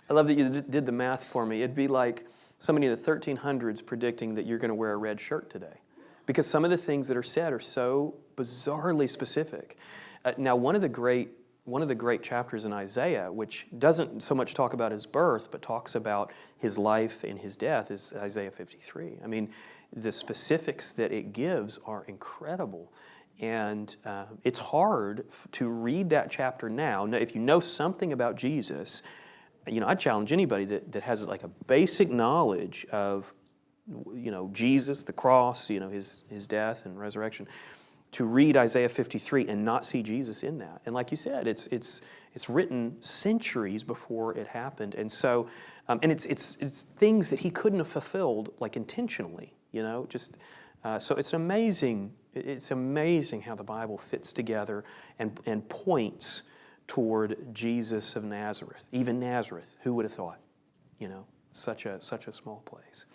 S1: love that you did the math for me. It'd be like somebody in the 1300s predicting that you're going to wear a red shirt today, because some of the things that are said are so bizarrely specific. Now, one of the great chapters in Isaiah, which doesn't so much talk about his birth, but talks about his life and his death, is Isaiah 53. I mean, the specifics that it gives are incredible. And it's hard to read that chapter now. Now, if you know something about Jesus, I challenge anybody that has like a basic knowledge of, Jesus, the cross, his death and resurrection, to read Isaiah 53 and not see Jesus in that. And like you said, it's written centuries before it happened, and so and it's things that he couldn't have fulfilled like intentionally, So it's amazing. It's amazing how the Bible fits together and points toward Jesus of Nazareth. Even Nazareth, who would have thought? Such a small place.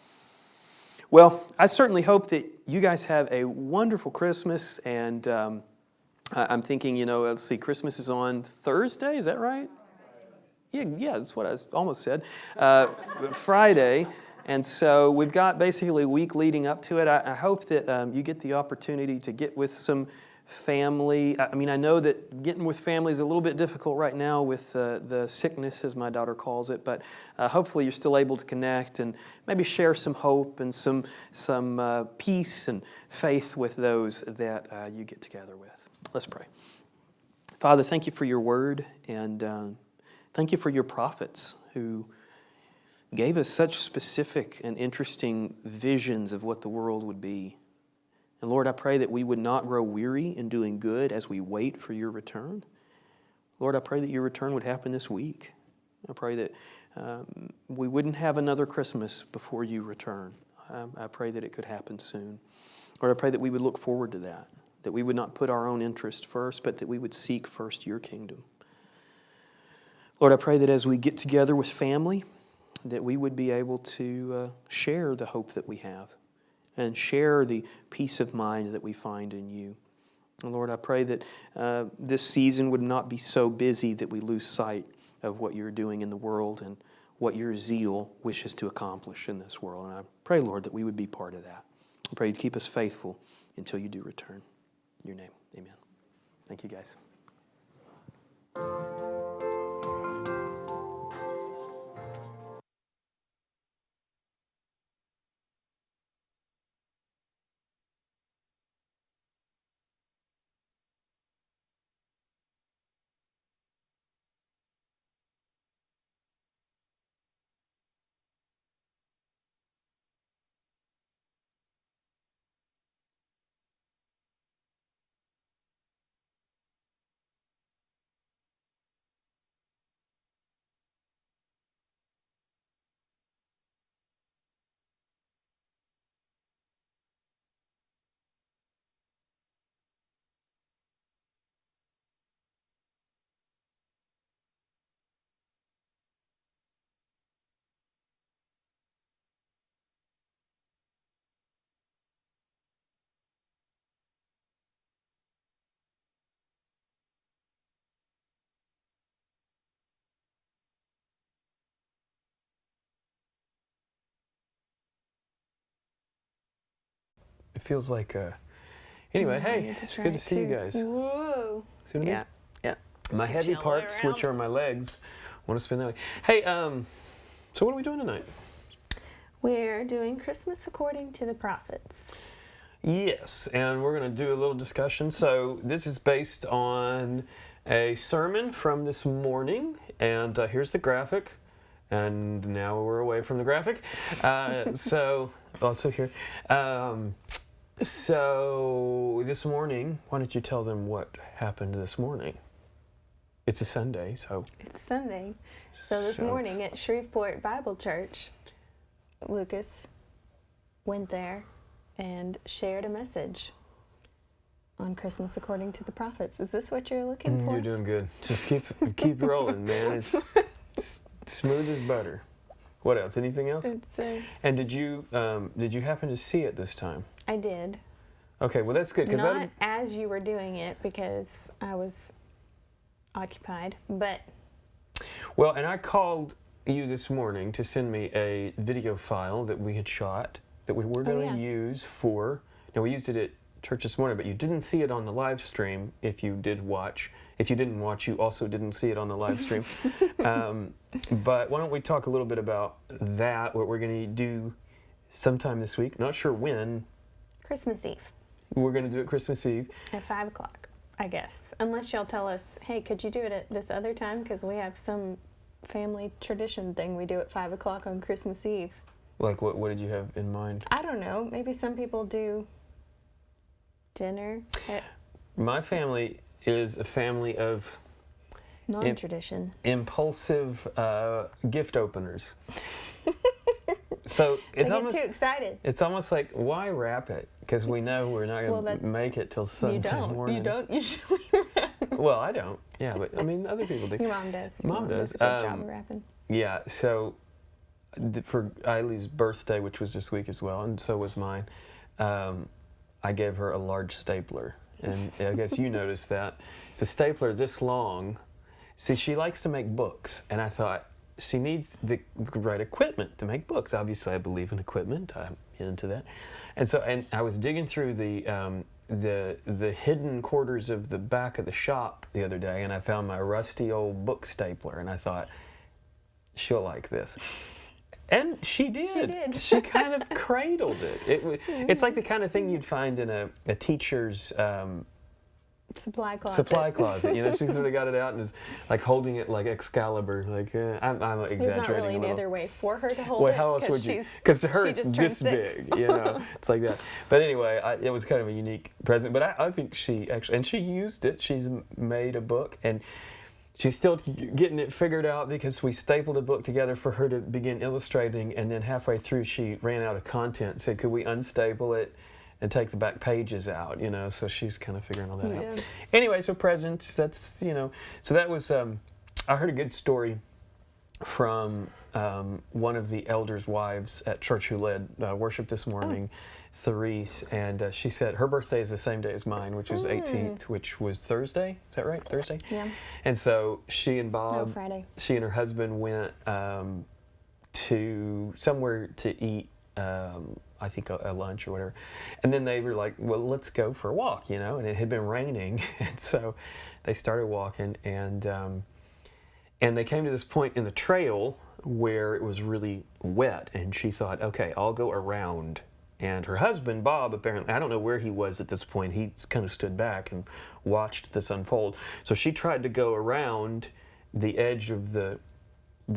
S1: Well, I certainly hope that you guys have a wonderful Christmas, and I'm thinking, let's see, Christmas is on Thursday, is that right? Yeah, that's what I almost said. Friday. And so we've got basically a week leading up to it. I hope that you get the opportunity to get with some family. I mean, I know that getting with family is a little bit difficult right now with the sickness, as my daughter calls it, but hopefully you're still able to connect and maybe share some hope and some peace and faith with those that you get together with. Let's pray. Father, thank you for your word, and thank you for your prophets who gave us such specific and interesting visions of what the world would be. And Lord, I pray that we would not grow weary in doing good as we wait for your return. Lord, I pray that your return would happen this week. I pray that we wouldn't have another Christmas before you return. I pray that it could happen soon. Lord, I pray that we would look forward to that we would not put our own interest first, but that we would seek first your kingdom. Lord, I pray that as we get together with family, that we would be able to share the hope that we have and share the peace of mind that we find in you. And Lord, I pray that this season would not be so busy that we lose sight of what you're doing in the world and what your zeal wishes to accomplish in this world. And I pray, Lord, that we would be part of that. I pray you'd keep us faithful until you do return. In your name, amen. Thank you, guys. It feels like, anyway, hey, it's good to see you guys.
S5: Whoa.
S1: See what I mean?
S5: Yeah.
S1: My heavy
S5: Chill
S1: parts,
S5: around.
S1: which are my legs, want to spin that way. Hey, so what are we doing tonight?
S5: We're doing Christmas according to the prophets.
S1: Yes, and we're going to do a little discussion. So this is based on a sermon from this morning, and here's the graphic. And now we're away from the graphic. So also here. So this morning, why don't you tell them what happened this morning? It's a Sunday, so.
S5: It's Sunday. So this morning at Shreveport Bible Church, Lucas went there and shared a message on Christmas according to the prophets. Is this what you're looking for?
S1: You're doing good. Just keep rolling, man. It's smooth as butter. What else? Anything else? And did you happen to see it this time?
S5: I did.
S1: Okay, well that's good.
S5: Not as you were doing it because I was occupied, but.
S1: Well, and I called you this morning to send me a video file that we had shot that we were going to use for. Now we used it at church this morning, but you didn't see it on the live stream. If you did watch, if you didn't watch, you also didn't see it on the live stream. But why don't we talk a little bit about that? What we're going to do sometime this week. Not sure when.
S5: Christmas Eve.
S1: We're going to do it Christmas Eve
S5: at 5 o'clock, I guess. Unless y'all tell us, hey, could you do it at this other time? Because we have some family tradition thing we do at 5 o'clock on Christmas Eve.
S1: Like what did you have in mind?
S5: I don't know. Maybe some people do dinner at
S1: My family is a family of
S5: non-tradition.
S1: Impulsive gift openers. So
S5: They get too excited.
S1: It's almost like, why wrap it? Because we know we're not going to make it till Sunday morning.
S5: You don't usually wrap.
S1: Well, I don't. Yeah, but I mean, other people do.
S5: Your mom does.
S1: Mom does.
S5: A good job of wrapping.
S1: Yeah, so for Eileen's birthday, which was this week as well, and so was mine, I gave her a large stapler. And I guess you noticed that. It's a stapler this long. See, she likes to make books, and I thought, she needs the right equipment to make books. Obviously, I believe in equipment. I'm into that. And I was digging through the hidden quarters of the back of the shop the other day, and I found my rusty old book stapler, and I thought, she'll like this. And she did.
S5: She did.
S1: She kind of cradled it. It's like the kind of thing you'd find in a teacher's
S5: supply closet.
S1: Supply closet. You know, she sort of got it out and is like holding it like Excalibur. Like I'm exaggerating
S5: There's not really
S1: a little.
S5: any other way for her to hold
S1: well,
S5: it.
S1: how else would you? Because to her it's this big. You know, it's like that. But anyway, it was kind of a unique present. But I think she actually, and she used it. She's made a book, and she's still getting it figured out because we stapled a book together for her to begin illustrating, and then halfway through she ran out of content and said, could we unstaple it and take the back pages out, you know, so she's kind of figuring all that out. Anyway, so presents, that's, you know, so that was, I heard a good story from one of the elders' wives at church who led worship this morning, Therese, and she said her birthday is the same day as mine, which was 18th, which was Thursday. Is that right? Thursday?
S5: Yeah.
S1: And so she and Bob,
S5: Friday.
S1: she and her husband went to somewhere to eat, I think a lunch or whatever. And then they were like, well, let's go for a walk, you know, and it had been raining. And so they started walking, and they came to this point in the trail where it was really wet, and she thought, okay, I'll go around. And her husband, Bob, apparently, I don't know where he was at this point. He kind of stood back and watched this unfold. So she tried to go around the edge of the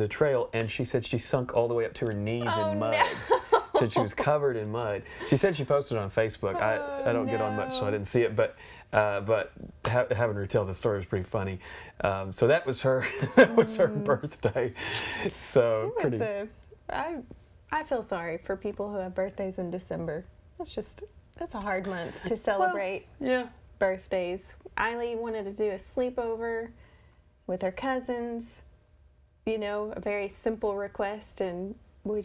S1: trail, and she said she sunk all the way up to her knees in mud.
S5: No.
S1: So she was covered in mud. She said she posted it on Facebook. I don't get on much, so I didn't see it, but having her tell the story was pretty funny. So that was her that was her birthday. So
S5: I feel sorry for people who have birthdays in December. That's a hard month to celebrate birthdays. Eileen wanted to do a sleepover with her cousins, you know, a very simple request, and we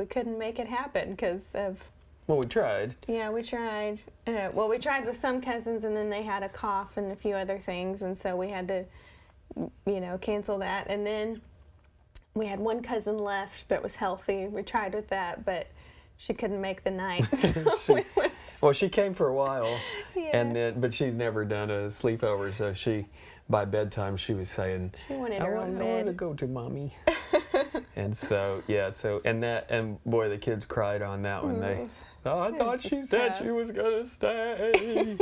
S5: couldn't make it happen because of...
S1: Well, we tried.
S5: Yeah, we tried. We tried with some cousins, and then they had a cough and a few other things, and so we had to, you know, cancel that. And then we had one cousin left that was healthy. We tried with that, but she couldn't make the night. So
S1: she came for a while,
S5: yeah.
S1: But she's never done a sleepover, so by bedtime, she was saying,
S5: she wanted her own bed.
S1: I want to go to mommy. And so, and boy, the kids cried on that one. I thought she said she was going to stay.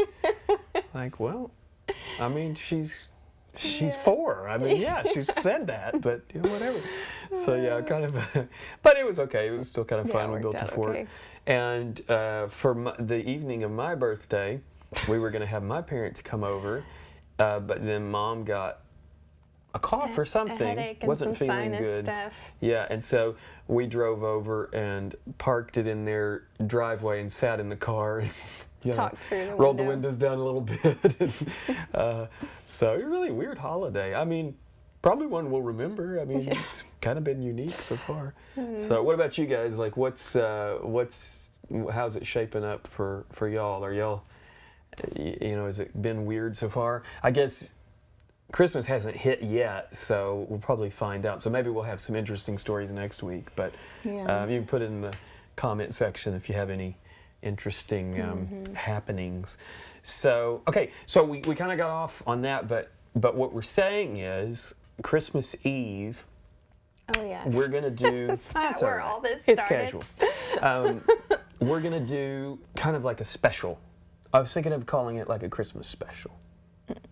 S1: Like, well, I mean, she's 4. I mean, she said that, but whatever. So, kind of, but it was okay. It was still kind of fun. We built a fort. Okay. And for the evening of my birthday, we were going to have my parents come over, but then Mom got a cough or something.
S5: A headache and
S1: wasn't
S5: some
S1: feeling
S5: sinus
S1: good.
S5: Stuff.
S1: Yeah, and so we drove over and parked it in their driveway and sat in the car and
S5: talked through the
S1: rolled
S5: window.
S1: the windows down a little bit. And, so a really weird holiday. I mean, probably one we'll remember. I mean, it's kind of been unique so far. So what about you guys? Like, how's it shaping up for y'all? Are y'all, has it been weird so far? I guess Christmas hasn't hit yet, so we'll probably find out. So maybe we'll have some interesting stories next week. But you can put it in the comment section if you have any interesting happenings. So, okay, so we kind of got off on that, but what we're saying is Christmas Eve, we're going to do...
S5: That's where all this
S1: started.
S5: It's
S1: casual. We're going to do kind of like a special. I was thinking of calling it like a Christmas special,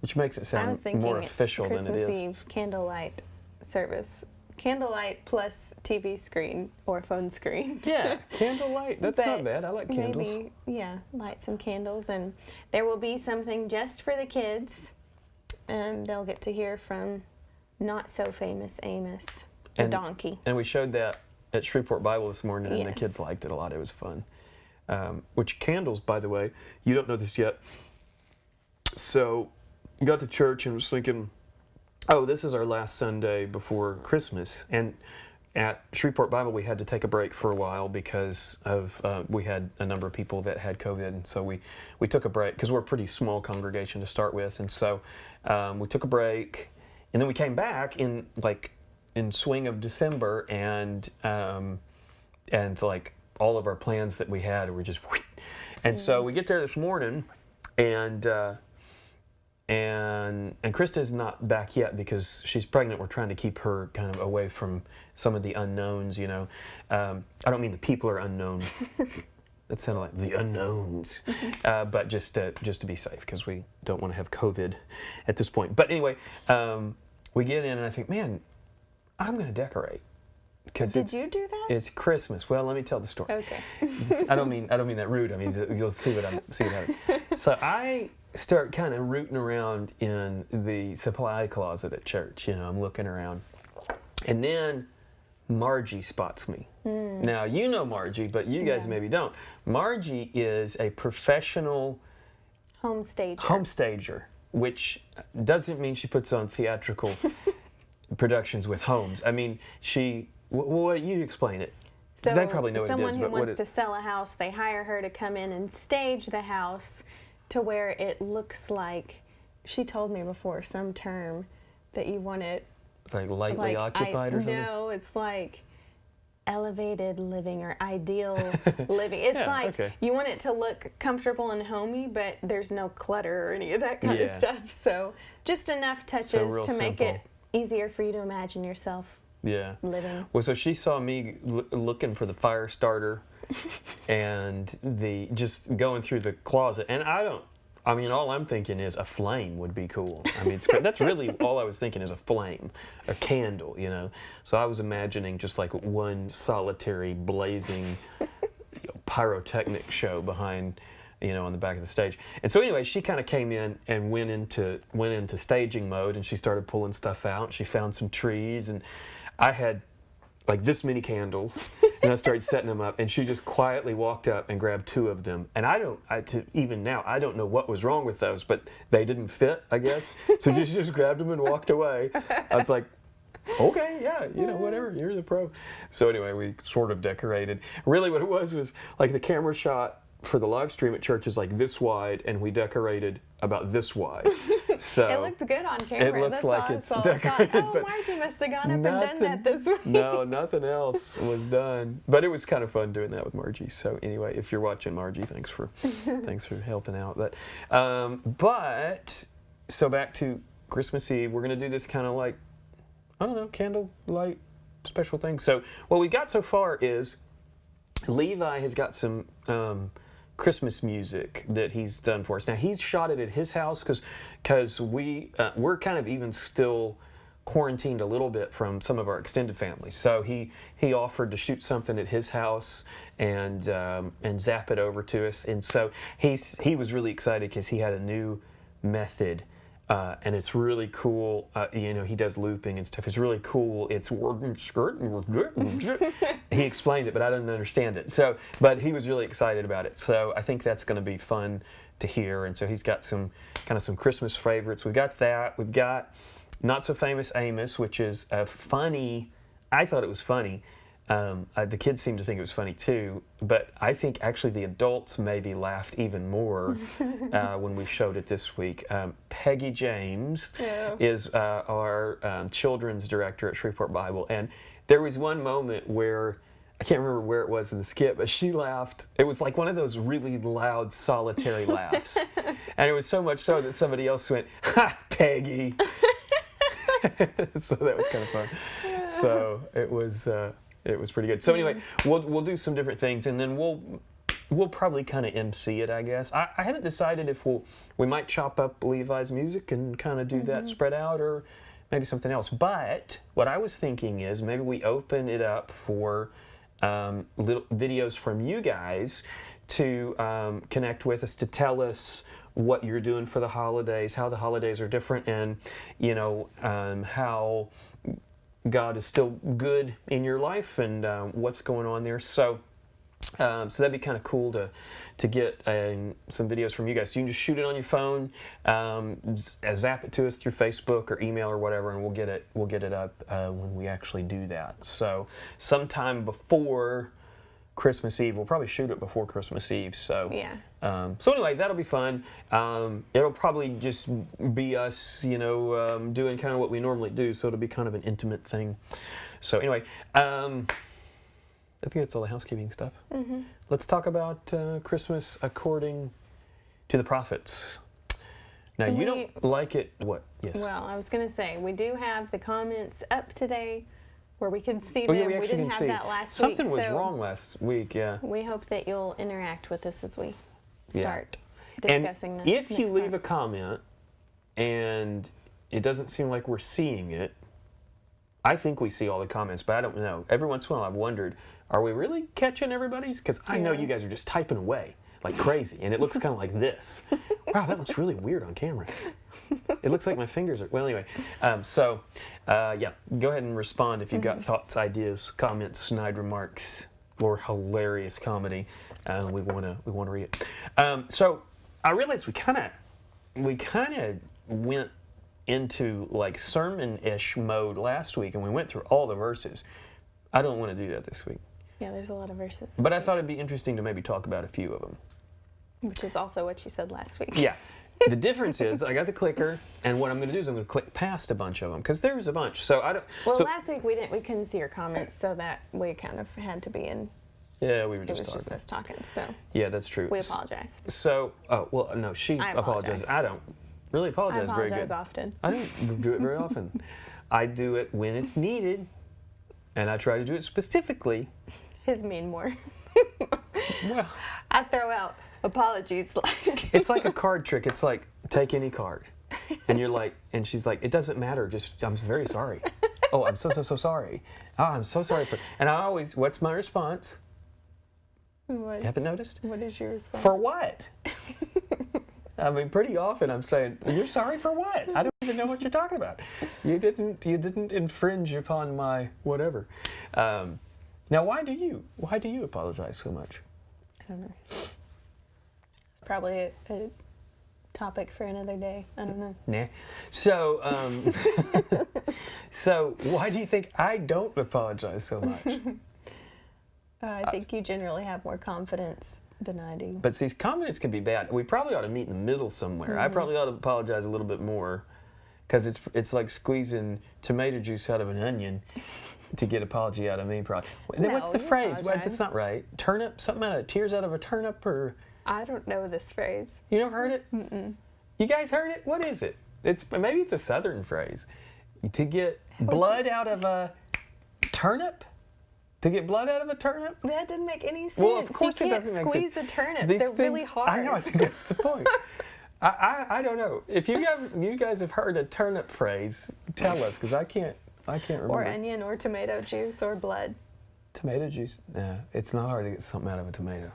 S1: which makes it sound more official
S5: Christmas
S1: than it is.
S5: Christmas Eve candlelight service. Candlelight plus TV screen or phone screen.
S1: Yeah, candlelight. That's not bad. I like candles.
S5: Maybe, light some candles. And there will be something just for the kids. And they'll get to hear from not so famous Amos, the donkey. And
S1: we showed that at Shreveport Bible this morning, and the kids liked it a lot. It was fun. Which candles, by the way, you don't know this yet. So I got to church and was thinking, this is our last Sunday before Christmas. And at Shreveport Bible, we had to take a break for a while because of we had a number of people that had COVID. And so we took a break because we're a pretty small congregation to start with. And so we took a break. And then we came back in swing of December, and like all of our plans that we had were just... And so we get there this morning, and Krista's not back yet because she's pregnant. We're trying to keep her kind of away from some of the unknowns, I don't mean the people are unknown. That sounded like the unknowns. But just to be safe, because we don't want to have COVID at this point. But anyway, we get in, and I think, man, I'm going to decorate.
S5: Did you do that?
S1: It's Christmas. Well, let me tell the story.
S5: Okay.
S1: I don't mean that rude. I mean, you'll see what I'm seeing. So I start kind of rooting around in the supply closet at church. I'm looking around, and then Margie spots me. Now you know Margie, but you guys maybe don't. Margie is a professional home stager, which doesn't mean she puts on theatrical productions with homes. I mean, well, you explain it.
S5: So
S1: They probably know what it
S5: someone
S1: is,
S5: who
S1: but
S5: wants to sell a house, they hire her to come in and stage the house to where it looks like, she told me before, some term that you want it
S1: like lightly occupied or something?
S5: No, it's like elevated living or ideal living. It's you want it to look comfortable and homey, but there's no clutter or any of that kind of stuff. So just enough touches to make it easier for you to imagine yourself living.
S1: Well, so she saw me looking for the fire starter and just going through the closet, and all I'm thinking is a flame would be cool. I mean, that's really all I was thinking is a flame, a candle, So I was imagining just like one solitary blazing pyrotechnic show behind, on the back of the stage. And so anyway, she kind of came in and went into staging mode, and she started pulling stuff out. She found some trees, and I had like this many candles, and I started setting them up, and she just quietly walked up and grabbed 2 of them. And even now, I don't know what was wrong with those, but they didn't fit, I guess. So she just grabbed them and walked away. I was like, okay, yeah, whatever, you're the pro. So anyway, we sort of decorated. Really what it was like the camera shot for the live stream at church is like this wide, and we decorated about this wide. So
S5: it looked good on camera.
S1: It looks like it's decorated.
S5: But Margie must have gone up and done that this week.
S1: No, nothing else was done. But it was kind of fun doing that with Margie. So anyway, if you're watching, Margie, thanks for helping out. But so back to Christmas Eve, we're gonna do this kind of like, I don't know, candlelight special thing. So what we got so far is Levi has got some Christmas music that he's done for us. Now he's shot it at his house because we're kind of even still quarantined a little bit from some of our extended family. So he offered to shoot something at his house and zap it over to us. And so he was really excited because he had a new method. And it's really cool. He does looping and stuff. It's really cool. It's he explained it, but I didn't understand it. But he was really excited about it. So I think that's going to be fun to hear. And so he's got some Christmas favorites. We've got that. We've got Not So Famous Amos, which is a funny. I thought it was funny. The kids seemed to think it was funny too, but I think actually the adults maybe laughed even more when we showed it this week. Peggy James is our children's director at Shreveport Bible, and there was one moment where, I can't remember where it was in the skit, but she laughed. It was like one of those really loud, solitary laughs. And it was so much so that somebody else went, "Ha, Peggy!" So that was kind of fun. So it was pretty good. So anyway, we'll do some different things, and then we'll probably kind of MC it, I guess. I haven't decided if we might chop up Levi's music and kind of do that spread out, or maybe something else. But what I was thinking is maybe we open it up for little videos from you guys to connect with us, to tell us what you're doing for the holidays, how the holidays are different, and how God is still good in your life, and what's going on there. So that'd be kind of cool to get some videos from you guys. So you can just shoot it on your phone, zap it to us through Facebook or email or whatever, and we'll get it up when we actually do that. So sometime before Christmas Eve. We'll probably shoot it before Christmas Eve. So
S5: yeah.
S1: So anyway, that'll be fun. It'll probably just be us, doing kind of what we normally do. So it'll be kind of an intimate thing. So anyway, I think that's all the housekeeping stuff. Mm-hmm. Let's talk about Christmas according to the prophets. Now, you don't like it. What? Yes.
S5: Well, I was going to say, we do have the comments up today where we can see them.
S1: Yeah,
S5: we didn't have that last week.
S1: Something was wrong last week, yeah.
S5: We hope that you'll interact with us as we start discussing this.
S1: If you leave a comment and it doesn't seem like we're seeing it, I think we see all the comments, but I don't know. Every once in a while I've wondered, are we really catching everybody's? Because I know you guys are just typing away like crazy, and it looks kind of like this. Wow, that looks really weird on camera. It looks like my fingers are... Well, anyway. Yeah, go ahead and respond if you've got thoughts, ideas, comments, snide remarks, or hilarious comedy. We want to read it. So I realized we kind of went into like sermon-ish mode last week, and we went through all the verses. I don't want to do that this week.
S5: Yeah, there's a lot of verses.
S1: But I thought it'd be interesting to maybe talk about a few of them.
S5: Which is also what you said last week.
S1: Yeah. The difference is I got the clicker, and what I'm going to do is I'm going to click past a bunch of them because there was a bunch. So I don't.
S5: Well,
S1: so,
S5: last week we couldn't see your comments, so that we kind of had to be in.
S1: yeah, we were
S5: It
S1: just
S5: was
S1: talking.
S5: just us talking. So
S1: Yeah, that's true.
S5: we apologize.
S1: So, oh well, no, she
S5: I
S1: apologizes.
S5: apologize.
S1: I don't really
S5: I
S1: apologize very
S5: apologize
S1: good.
S5: often.
S1: I don't do it very often. I do it when it's needed, and I try to do it specifically.
S5: His mean more.
S1: Well,
S5: I throw out apologies like.
S1: it's like a card trick. It's like, take any card. And you're like, and she's like, it doesn't matter. Just, I'm very sorry. Oh, I'm so sorry. Oh, I'm so sorry for, and I always, what's my response?
S5: What,
S1: Haven't noticed?
S5: what is your response?
S1: For what? I mean, pretty often I'm saying, you're sorry for what? I don't even know what you're talking about. You didn't infringe upon my whatever. Now, why do you apologize so much?
S5: I don't know. It's probably a topic for another day. I don't know.
S1: Nah. So, so why do you think I don't apologize so much?
S5: I think you generally have more confidence than I do.
S1: But see, confidence can be bad. We probably ought to meet in the middle somewhere. I probably ought to apologize a little bit more, because it's like squeezing tomato juice out of an onion to get apology out of me. Probably.
S5: No,
S1: What's the
S5: you
S1: phrase? What,
S5: apologize.
S1: that's not right. Turnip, something out of tears out of a turnip, or
S5: I don't know this phrase.
S1: you never heard it? Mm-mm. You guys heard it? What is it? Maybe it's a Southern phrase. To get blood out of a turnip. To get blood out of a turnip?
S5: That didn't make any sense.
S1: Well, of course
S5: you
S1: it
S5: can't
S1: doesn't make
S5: squeeze
S1: sense.
S5: a turnip.
S1: These
S5: They're
S1: things-
S5: really hard.
S1: I know. I think that's the point. I don't know. If you guys have heard a turnip phrase, tell us, because I can't remember.
S5: Or onion, or tomato juice, or blood.
S1: Tomato juice? No, it's not hard to get something out of a tomato.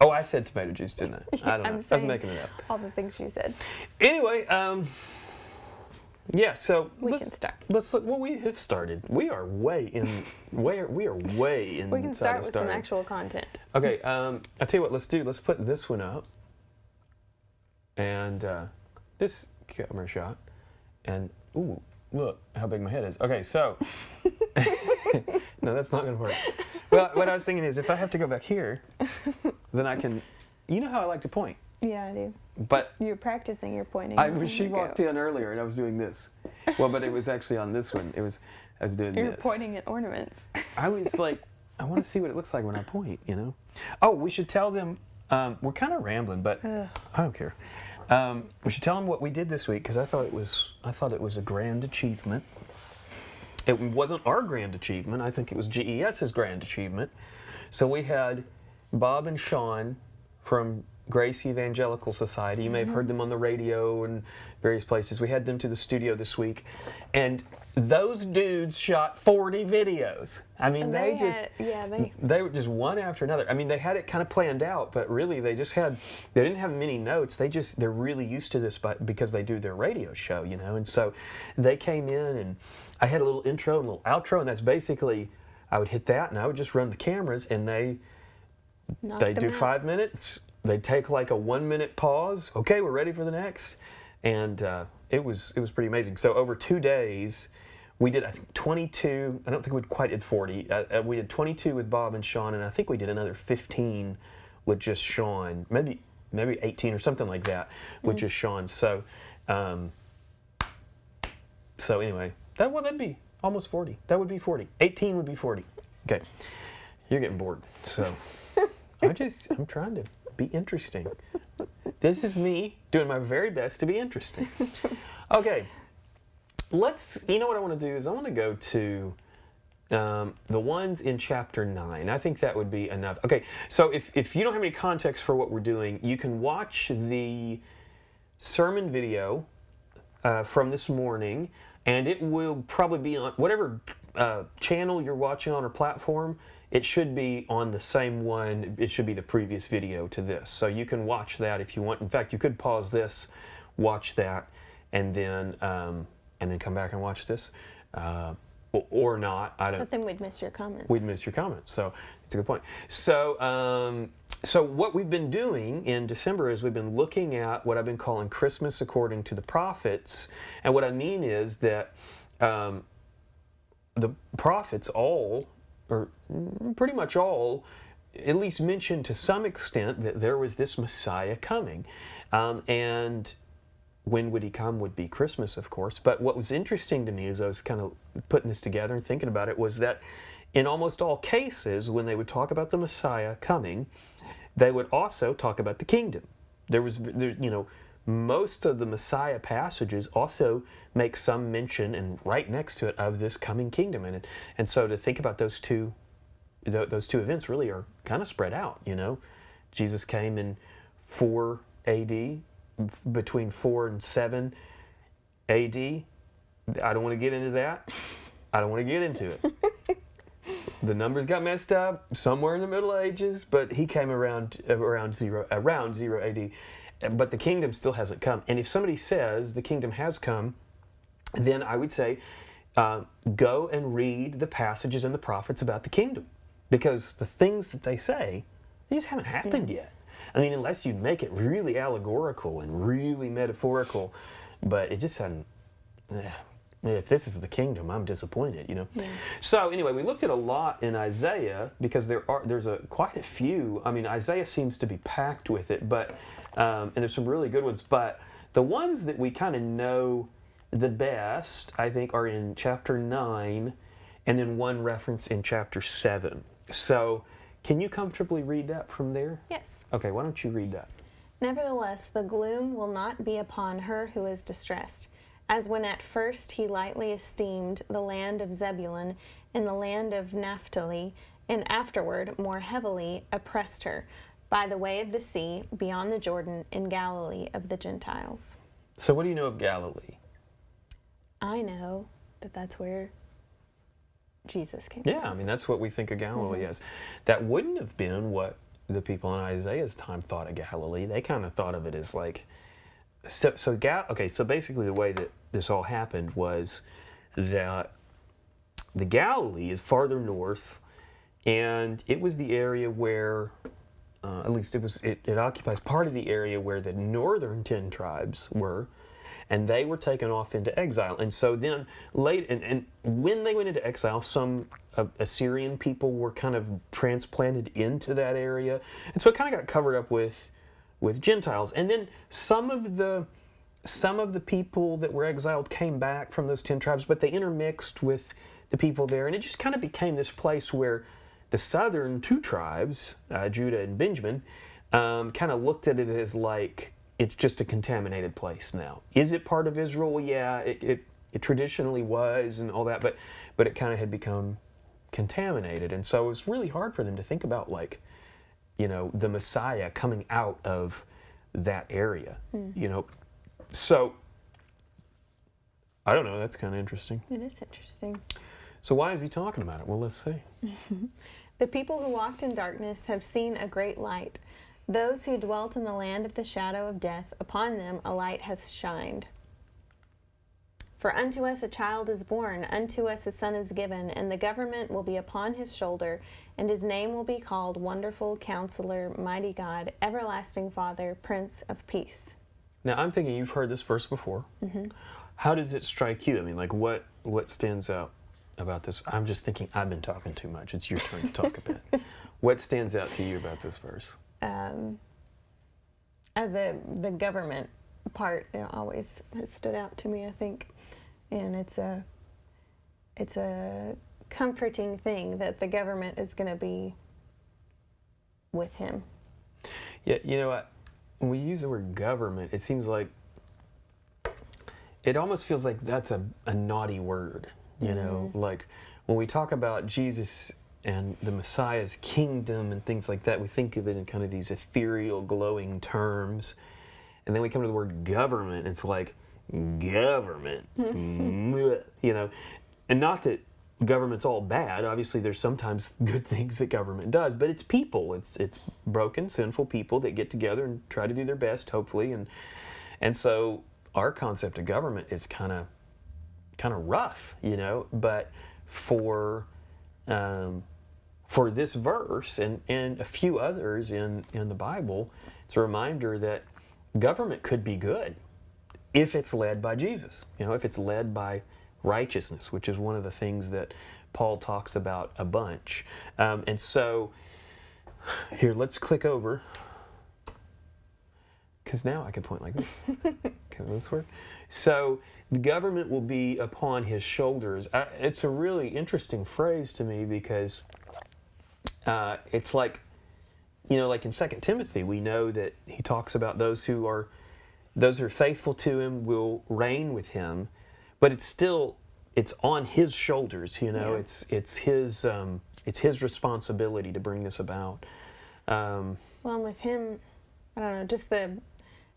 S1: Oh, I said tomato juice, didn't I? I don't know. I was
S5: saying
S1: making it up.
S5: All the things you said.
S1: Anyway, yeah. So
S5: We can start.
S1: Let's look. Well, we have started. We are way in. We are way in.
S5: We can start with some actual content.
S1: Okay. I'll tell you what. Let's put this one up. And this camera shot. And ooh, look how big my head is. Okay, so no, that's not going to work. Well, what I was thinking is, if I have to go back here, then I can. You know how I like to point.
S5: Yeah, I do.
S1: But
S5: You're practicing your pointing.
S1: she walked in earlier, and I was doing this. Well, but it was actually on this one. I was doing
S5: You're
S1: this.
S5: pointing at ornaments.
S1: I was like, I want to see what it looks like when I point. You know. Oh, we should tell them. We're kind of rambling, but I don't care. We should tell them what we did this week, because I thought it was a grand achievement. It wasn't our grand achievement. I think it was GES's grand achievement. So we had Bob and Sean from Grace Evangelical Society. You may have heard them on the radio and various places. We had them to the studio this week, and those dudes shot 40 videos. I mean, they were just one after another. I mean, they had it kind of planned out, but really they didn't have many notes. They're really used to this because they do their radio show, you know. And so they came in, and I had a little intro and a little outro, and that's basically, I would hit that and I would just run the cameras, and they do 5 minutes. They'd take like a 1 minute pause. Okay, we're ready for the next. And it was pretty amazing. So over 2 days, we did, I think, 22. I don't think we quite did 40. We did 22 with Bob and Sean, and I think we did another 15 with just Sean. Maybe 18 or something like that with just Sean. So, so anyway, that'd be almost 40. That would be 40. 18 would be 40. Okay, you're getting bored. So I'm trying to be interesting. This is me doing my very best to be interesting. Okay, you know what I want to do is I want to go to the ones in chapter 9. I think that would be enough. Okay, so if you don't have any context for what we're doing, you can watch the sermon video from this morning, and it will probably be on whatever channel you're watching on or platform. It should be on the same one. It should be the previous video to this. So you can watch that if you want. In fact, you could pause this, watch that, and then come back and watch this.
S6: or not. I don't.
S5: But then we'd miss your comments.
S6: We'd miss your comments. So it's a good point. So so what we've been doing in December is we've been looking at what I've been calling Christmas according to the prophets. And what I mean is that the prophets all, or pretty much all, at least mentioned to some extent that there was this Messiah coming. And when would he come would be Christmas, of course. But what was interesting to me as I was kind of putting this together and thinking about it was that in almost all cases, when they would talk about the Messiah coming, they would also talk about the kingdom. Most of the Messiah passages also make some mention, and right next to it, of this coming kingdom. And so to think about those two events really are kind of spread out, Jesus came in 4 AD, between 4 and 7 AD. I don't want to get into that. I don't want to get into it. The numbers got messed up somewhere in the Middle Ages, but he came around 0 AD. But the kingdom still hasn't come. And if somebody says the kingdom has come, then I would say go and read the passages in the prophets about the kingdom. Because the things that they say, they just haven't happened yet. I mean, unless you make it really allegorical and really metaphorical, but it just hasn't. If this is the kingdom, I'm disappointed, Yeah. So anyway, we looked at a lot in Isaiah because there's quite a few. I mean, Isaiah seems to be packed with it, but and there's some really good ones. But the ones that we kind of know the best, I think, are in chapter 9, and then one reference in chapter 7. So, can you comfortably read that from there?
S5: Yes.
S6: Okay, why don't you read that?
S5: Nevertheless, the gloom will not be upon her who is distressed, as when at first he lightly esteemed the land of Zebulun and the land of Naphtali, and afterward more heavily oppressed her by the way of the sea beyond the Jordan in Galilee of the Gentiles.
S6: So what do you know of Galilee?
S5: I know that that's where Jesus came.
S6: Yeah, I mean, that's what we think of Galilee as. That wouldn't have been what the people in Isaiah's time thought of Galilee. They kind of thought of it as like, so basically the way that this all happened was that the Galilee is farther north, and it was the area where, at least it occupies part of the area where the northern 10 tribes were, and they were taken off into exile. And so then and when they went into exile, some Assyrian people were kind of transplanted into that area. And so it kind of got covered up with Gentiles. And then some of the people that were exiled came back from those 10 tribes, but they intermixed with the people there. And it just kind of became this place where the southern 2 tribes, Judah and Benjamin, kind of looked at it as like, it's just a contaminated place now. Is it part of Israel? Well, yeah, it traditionally was and all that, but it kind of had become contaminated. And so it was really hard for them to think about, like, the Messiah coming out of that area, So, I don't know, that's kind of interesting.
S5: It is interesting.
S6: So why is he talking about it? Well, let's see.
S5: The people who walked in darkness have seen a great light. Those who dwelt in the land of the shadow of death, upon them a light has shined. For unto us a child is born, unto us a son is given, and the government will be upon his shoulder, and his name will be called Wonderful Counselor, Mighty God, Everlasting Father, Prince of Peace.
S6: Now, I'm thinking you've heard this verse before. How does it strike you? I mean, like, what stands out about this? I'm just thinking I've been talking too much. It's your turn to talk a bit. What stands out to you about this verse?
S5: The government part always has stood out to me, I think, and it's a comforting thing that the government is going to be with him.
S6: Yeah, you know what? When we use the word government, it seems like it almost feels like that's a naughty word, like when we talk about Jesus and the Messiah's kingdom and things like that, we think of it in kind of these ethereal, glowing terms. And then we come to the word government, it's like, government, And not that government's all bad. Obviously, there's sometimes good things that government does, but it's people. It's broken, sinful people that get together and try to do their best, hopefully. And so our concept of government is kind of rough, but for this verse and a few others in the Bible. It's a reminder that government could be good if it's led by Jesus. If it's led by righteousness, which is one of the things that Paul talks about a bunch. And so, here, let's click over. Because now I can point like this. Can this work? So, the government will be upon his shoulders. It's a really interesting phrase to me because it's like, like in 2 Timothy, we know that he talks about those who are faithful to him will reign with him, but it's on his shoulders. It's his responsibility to bring this about.
S5: Well, and with him, I don't know, just the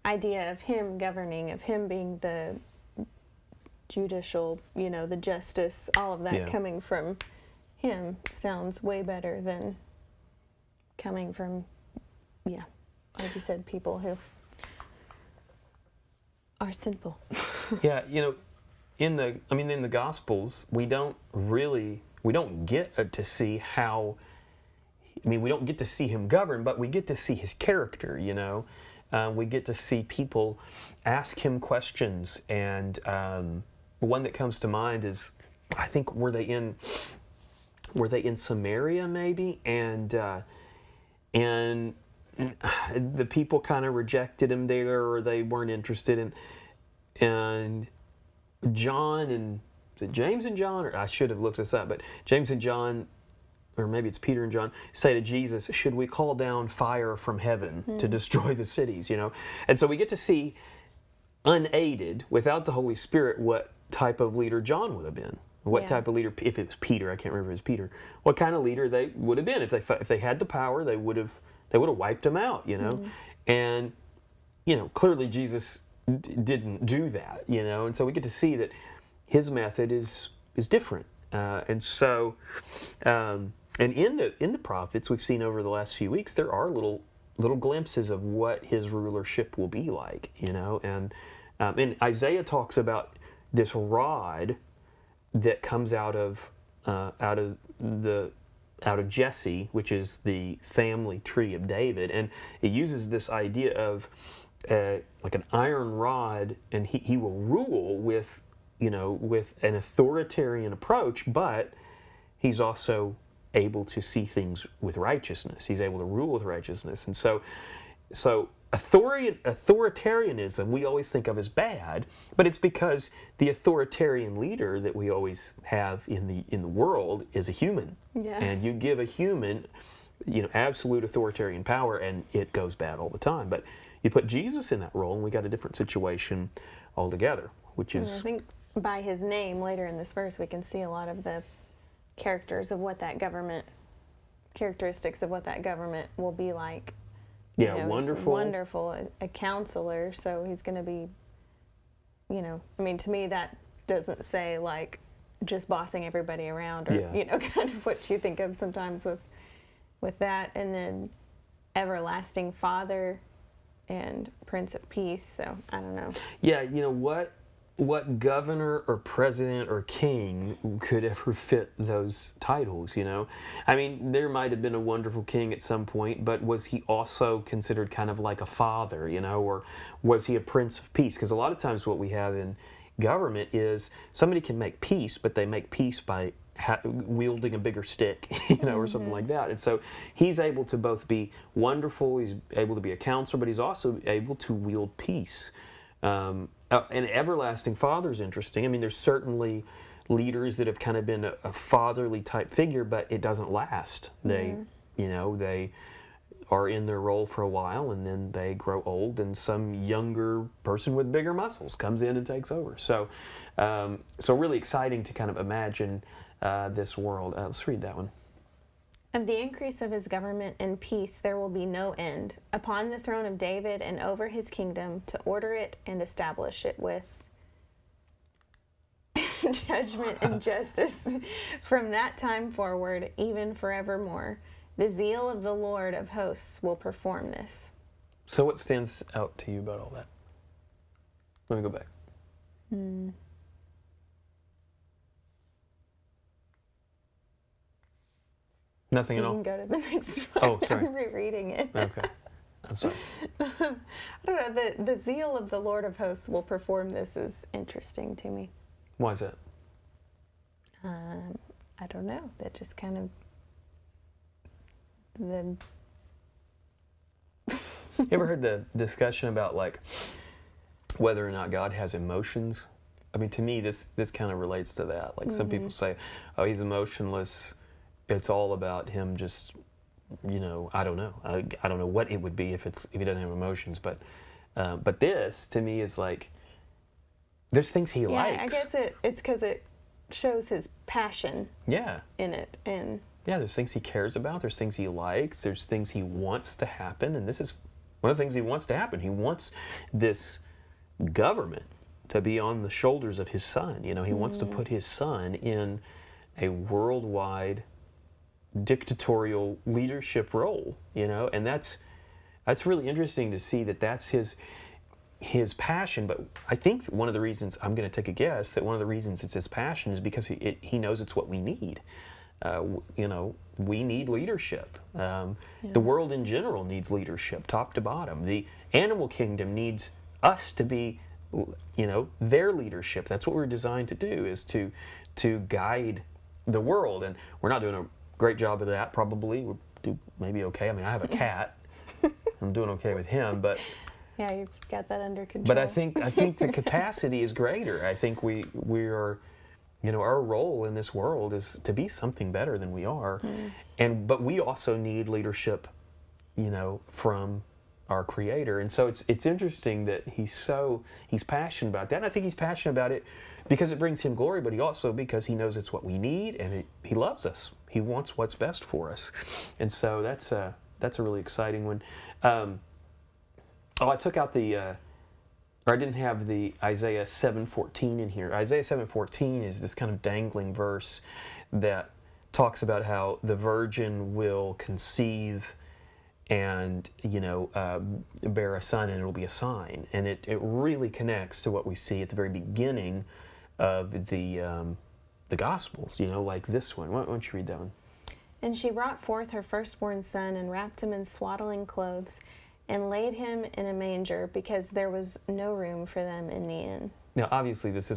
S5: idea of him governing, of him being the judicial, the justice, all of that coming from him sounds way better than coming from, like you said, people who are sinful. In the Gospels, we don't get to see how. We don't get to see him govern, but we get to see his character. We get to see people ask him questions, and one that comes to mind is, I think, were they in Samaria maybe, and the people kind of rejected him there, or they weren't interested in, and John and James and John, or I should have looked this up, but James and John, or maybe it's Peter and John, say to Jesus, should we call down fire from heaven to destroy the cities, And so we get to see, unaided, without the Holy Spirit, what type of leader John would have been. What type of leader, if it was Peter, I can't remember if it was Peter, what kind of leader they would have been. If they had the power, they would have wiped them out, And, clearly Jesus didn't do that, And so we get to see that his method is different. And so, and in the prophets we've seen over the last few weeks, there are little glimpses of what his rulership will be like, And Isaiah talks about this rod that comes out of Jesse, which is the family tree of David, and it uses this idea of like an iron rod, and he will rule with an authoritarian approach, but he's also able to see things with righteousness. He's able to rule with righteousness. And so authoritarianism we always think of as bad, but it's because the authoritarian leader that we always have in the world is a human. Yeah.
S6: And you give a human, absolute authoritarian power, and it goes bad all the time. But you put Jesus in that role, and we got a different situation altogether, which is...
S5: I think by his name, later in this verse, we can see a lot of the characteristics of what that government will be like. Wonderful, a counselor, so he's going to be, to me that doesn't say like just bossing everybody around, or, kind of what you think of sometimes with that. And then everlasting Father and Prince of Peace, so I don't know.
S6: Yeah, what governor or president or king could ever fit those titles, there might have been a wonderful king at some point, but was he also considered kind of like a father, or was he a prince of peace? Because a lot of times what we have in government is somebody can make peace, but they make peace by wielding a bigger stick, or something like that. And so he's able to both be wonderful, he's able to be a counselor, but he's also able to wield peace. And everlasting Father is interesting. There's certainly leaders that have kind of been a fatherly type figure, but it doesn't last. They are in their role for a while, and then they grow old, and some younger person with bigger muscles comes in and takes over. So really exciting to kind of imagine this world. Let's read that one.
S5: Of the increase of his government and peace there will be no end, upon the throne of David and over his kingdom, to order it and establish it with judgment and justice from that time forward, even forevermore. The zeal of the Lord of hosts will perform this.
S6: So what stands out to you about all that? Let me go back. Nothing
S5: You
S6: at all?
S5: can go to the next one.
S6: Oh, sorry.
S5: I'm rereading it.
S6: Okay. I'm sorry.
S5: I don't know. The zeal of the Lord of Hosts will perform this is interesting to me.
S6: Why is that?
S5: I don't know. That just kind of the.
S6: You ever heard the discussion about like whether or not God has emotions? I mean, to me, this kind of relates to that. Like some people say, "Oh, he's emotionless. It's all about him just." I don't know. I don't know what it would be if he doesn't have emotions. But this to me is like there's things he likes.
S5: I guess it's because it shows his passion.
S6: Yeah.
S5: In it, and
S6: Yeah, there's things he cares about. There's things he likes. There's things he wants to happen, and this is one of the things he wants to happen. He wants this government to be on the shoulders of his son. He wants to put his son in a worldwide dictatorial leadership role, and that's really interesting to see that that's his passion. But I think one of the reasons, I'm going to take a guess, that one of the reasons it's his passion is because he knows it's what we need. We need leadership. The world in general needs leadership, top to bottom. The animal kingdom needs us to be, their leadership. That's what we're designed to do, is to guide the world, and we're not doing a great job of that, probably. We'll do maybe okay. I mean, I have a cat. I'm doing okay with him, but
S5: yeah, you've got that under control.
S6: but I think the capacity is greater. I think we are, our role in this world is to be something better than we are, but we also need leadership, from our Creator. And so it's interesting that he's passionate about that. And I think he's passionate about it because it brings him glory, but because he knows it's what we need, and he loves us. He wants what's best for us. And so that's a really exciting one. I took out I didn't have the Isaiah 7:14 in here. Isaiah 7:14 is this kind of dangling verse that talks about how the virgin will conceive and bear a son, and it'll be a sign. And it really connects to what we see at the very beginning of the Gospels, like this one. Why don't you read that one?
S5: And she brought forth her firstborn son and wrapped him in swaddling clothes and laid him in a manger because there was no room for them in the inn.
S6: Now, obviously, this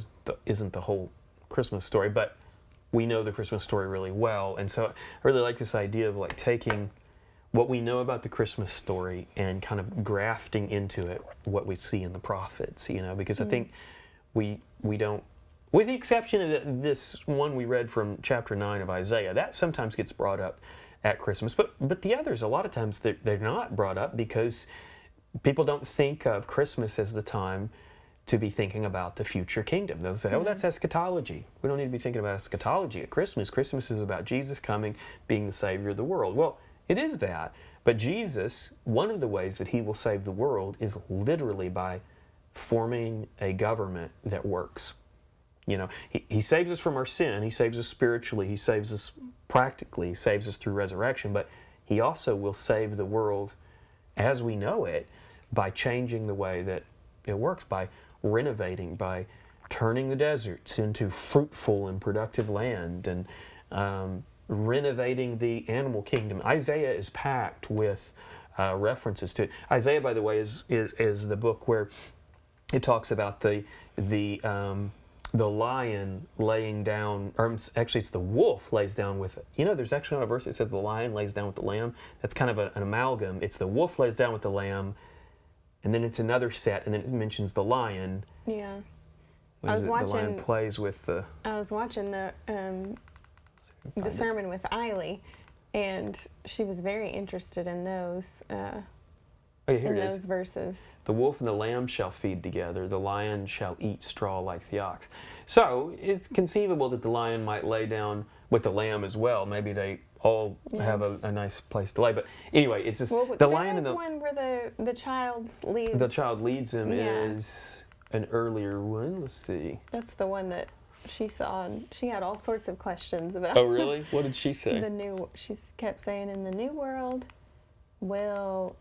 S6: isn't the whole Christmas story, but we know the Christmas story really well. And so I really like this idea of like taking what we know about the Christmas story and kind of grafting into it what we see in the prophets, because I think we don't, with the exception of this one we read from chapter 9 of Isaiah, that sometimes gets brought up at Christmas. But the others, a lot of times, they're not brought up because people don't think of Christmas as the time to be thinking about the future kingdom. They'll say, oh, that's eschatology. We don't need to be thinking about eschatology at Christmas. Christmas is about Jesus coming, being the Savior of the world. Well, it is that. But Jesus, one of the ways that he will save the world is literally by forming a government that works. He saves us from our sin. He saves us spiritually. He saves us practically. He saves us through resurrection. But he also will save the world as we know it by changing the way that it works, by renovating, by turning the deserts into fruitful and productive land, and renovating the animal kingdom. Isaiah is packed with references to it. Isaiah, by the way, is the book where it talks about the lion laying down, or actually it's the wolf lays down with, there's actually not a verse that says the lion lays down with the lamb. That's kind of an amalgam. It's the wolf lays down with the lamb, and then it's another set, and then it mentions the lion.
S5: Yeah.
S6: The lion plays with the...
S5: I was watching the sermon with Eiley, and she was very interested in those those verses.
S6: The wolf and the lamb shall feed together. The lion shall eat straw like the ox. So it's conceivable that the lion might lay down with the lamb as well. Maybe they all have a nice place to lay. But anyway, it's just the lion and the
S5: one where the child leads.
S6: The child leads him is an earlier one. Let's see.
S5: That's the one that she saw, and she had all sorts of questions about.
S6: Oh, really? What did she say?
S5: She kept saying, in the new world, will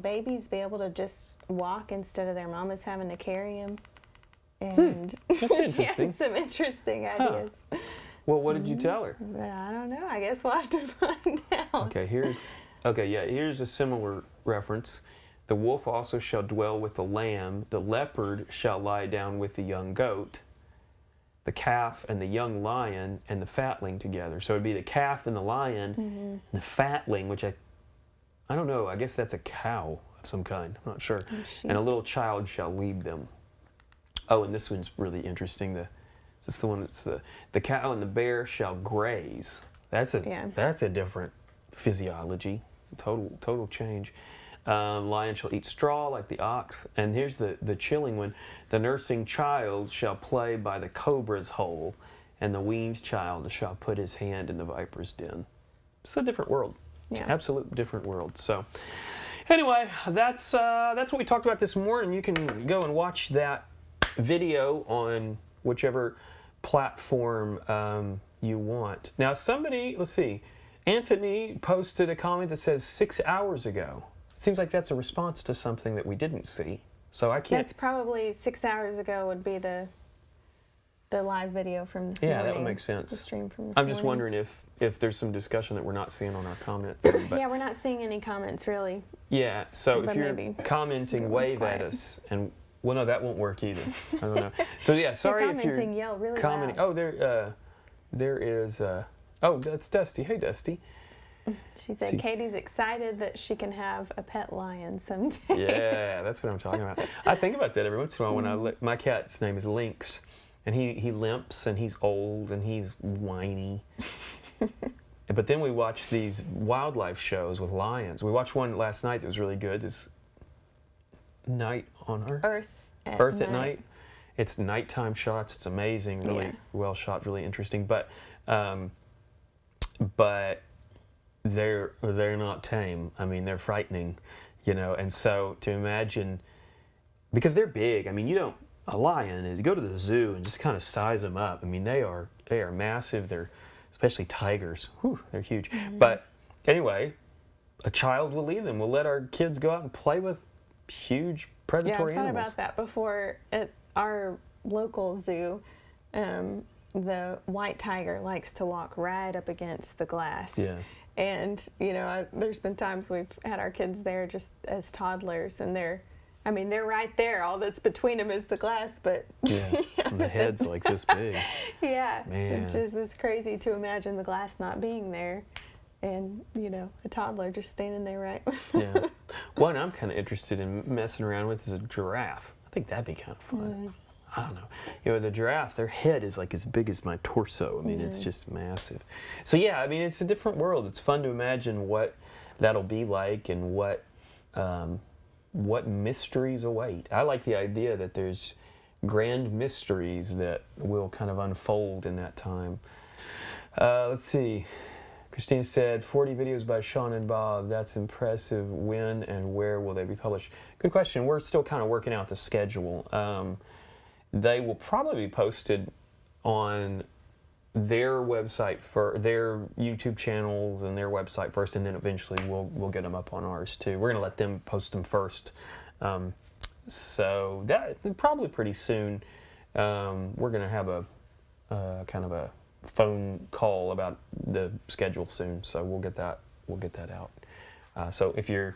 S5: babies be able to just walk instead of their mamas having to carry them? And
S6: That's interesting.
S5: she had some interesting ideas.
S6: Well, what did you tell her?
S5: But I don't know. I guess we'll have to find out.
S6: Okay, here's a similar reference. The wolf also shall dwell with the lamb. The leopard shall lie down with the young goat. The calf and the young lion and the fatling together. So it'd be the calf and the lion, and the fatling, which I don't know. I guess that's a cow of some kind. I'm not sure. And a little child shall lead them. Oh, and this one's really interesting. This is the one that's the cow and the bear shall graze. That's a different physiology. Total change. Lion shall eat straw like the ox. And here's the chilling one. The nursing child shall play by the cobra's hole, and the weaned child shall put his hand in the viper's den. It's a different world. It's an absolute different world. So anyway, that's what we talked about this morning. You can go and watch that video on whichever platform you want. Now somebody, let's see, Anthony posted a comment that says 6 hours ago. Seems like that's a response to something that we didn't see. So I can't.
S5: That's probably 6 hours ago would be the live video from this morning.
S6: Yeah, that would make sense.
S5: The stream from this
S6: I'm just
S5: morning.
S6: wondering if there's some discussion that we're not seeing on our comment thing. But
S5: Yeah, we're not seeing any comments really.
S6: yeah, so if
S5: But
S6: you're
S5: maybe
S6: commenting,
S5: everyone's
S6: wave
S5: quiet.
S6: at us. And well, no, that won't work either. I don't know. So yeah, sorry if
S5: commenting,
S6: you're
S5: yell really
S6: commenting.
S5: loud.
S6: Oh, there is. Oh, that's Dusty. Hey, Dusty.
S5: She said
S6: See.
S5: Katie's excited that she can have a pet lion someday.
S6: Yeah, that's what I'm talking about. I think about that every once in a while when my cat's name is Lynx, and he limps and he's old and he's whiny. But then we watch these wildlife shows with lions. We watched one last night that was really good. This Night on Earth.
S5: Earth at
S6: Night. It's nighttime shots. It's amazing. Really well shot. Really interesting. But they're not tame. I mean, they're frightening, And so to imagine, because they're big. I mean, a lion is, you go to the zoo and just kind of size them up. I mean, they are massive. They're, especially tigers. Whew, they're huge. But anyway, a child will lead them. We'll let our kids go out and play with huge predatory
S5: Yeah, I've thought
S6: animals.
S5: about that before. At our local zoo, the white tiger likes to walk right up against the glass.
S6: Yeah.
S5: And, there's been times we've had our kids there just as toddlers, and they're right there. All that's between them is the glass, but...
S6: Yeah, and the head's like this big.
S5: Yeah.
S6: Man.
S5: It's crazy to imagine the glass not being there and, a toddler just standing there right with them.
S6: Yeah. One I'm kind of interested in messing around with is a giraffe. I think that'd be kind of fun. I don't know. The giraffe, their head is like as big as my torso. I mean, it's just massive. So yeah, I mean, it's a different world. It's fun to imagine what that'll be like and what mysteries await. I like the idea that there's grand mysteries that will kind of unfold in that time. Let's see. Christina said, 40 videos by Sean and Bob. That's impressive. When and where will they be published? Good question. We're still kind of working out the schedule. They will probably be posted on their website for their YouTube channels and their website first, and then eventually we'll get them up on ours too. We're going to let them post them first. So that probably pretty soon. We're going to have a kind of a phone call about the schedule soon. So we'll get that out. So if you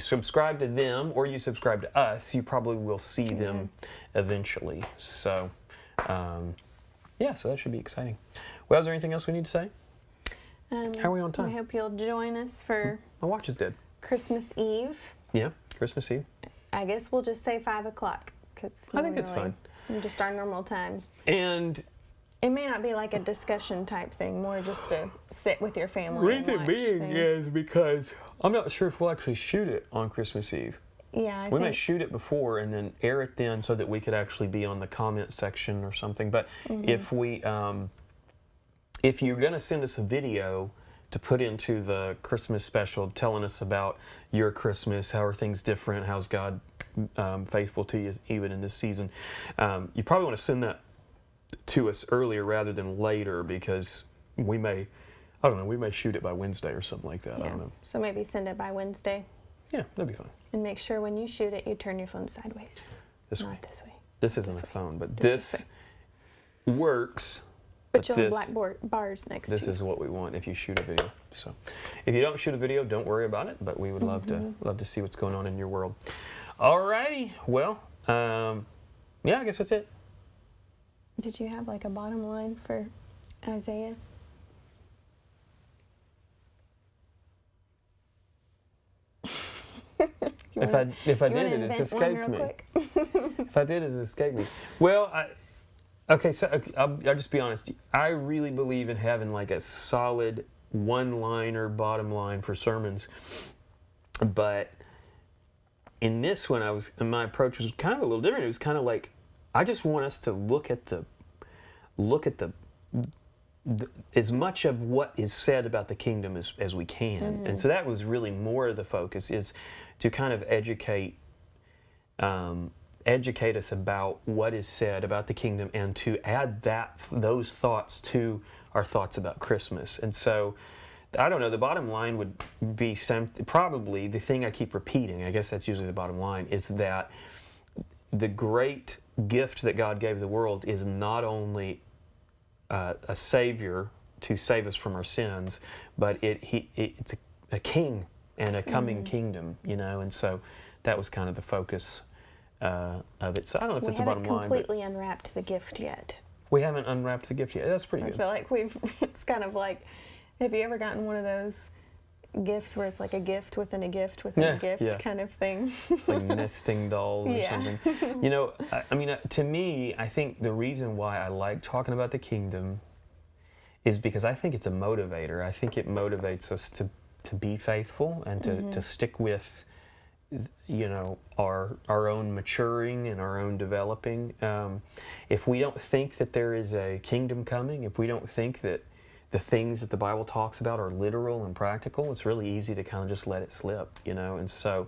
S6: subscribe to them or you subscribe to us, you probably will see them eventually. So, so that should be exciting. Well, is there anything else we need to say? How are we on time?
S5: I hope you'll join us for
S6: My watch is dead.
S5: Christmas Eve.
S6: Yeah, Christmas Eve.
S5: I guess we'll just say 5 o'clock.
S6: I think it's fine.
S5: Just our normal time.
S6: And
S5: it may not be like a discussion type thing, more just to sit with your family and
S6: reason
S5: watch
S6: being
S5: things.
S6: is because I'm not sure if we'll actually shoot it on Christmas Eve.
S5: Yeah,
S6: We may shoot it before and then air it then so that we could actually be on the comment section or something. But if you're going to send us a video to put into the Christmas special telling us about your Christmas, how are things different, how's God faithful to you even in this season, you probably want to send that to us earlier rather than later, because we may shoot it by Wednesday or something like that.
S5: Yeah.
S6: I don't know.
S5: So maybe send it by Wednesday.
S6: Yeah, that'd be fine.
S5: And make sure when you shoot it, you turn your phone sideways.
S6: This
S5: Not
S6: way.
S5: this way.
S6: This isn't a phone, but this works
S5: But you'll have black bars next
S6: This
S5: to
S6: is what we want if you shoot a video. So if you don't shoot a video, don't worry about it, but we would love to see what's going on in your world. All righty. Well, yeah, I guess that's it.
S5: Did you have like a bottom line for Isaiah?
S6: If I did it, it's escaped me. If I did, it's escaped me. Well, okay, so I'll just be honest. I really believe in having like a solid one-liner bottom line for sermons, but in this one, my approach was kind of a little different. It was kind of like I just want us to look at the as much of what is said about the kingdom as we can, and so that was really more of the focus, is to kind of educate us about what is said about the kingdom, and to add those thoughts to our thoughts about Christmas. And so, I don't know, the bottom line would be probably the thing I keep repeating, I guess that's usually the bottom line, is that the great gift that God gave the world is not only a Savior to save us from our sins, but it's a king and a coming kingdom, and so that was kind of the focus of it. So I don't know if that's a bottom line.
S5: We haven't completely unwrapped the gift yet.
S6: We haven't unwrapped the gift yet. That's pretty good.
S5: I feel like it's kind of like, have you ever gotten one of those gifts where it's like a gift within a gift within a gift kind of thing?
S6: It's like nesting dolls or something. I mean, to me, I think the reason why I like talking about the kingdom is because I think it's a motivator. I think it motivates us to be faithful and to stick with, our own maturing and our own developing. If we don't think that there is a kingdom coming, if we don't think that the things that the Bible talks about are literal and practical, it's really easy to kind of just let it slip, And so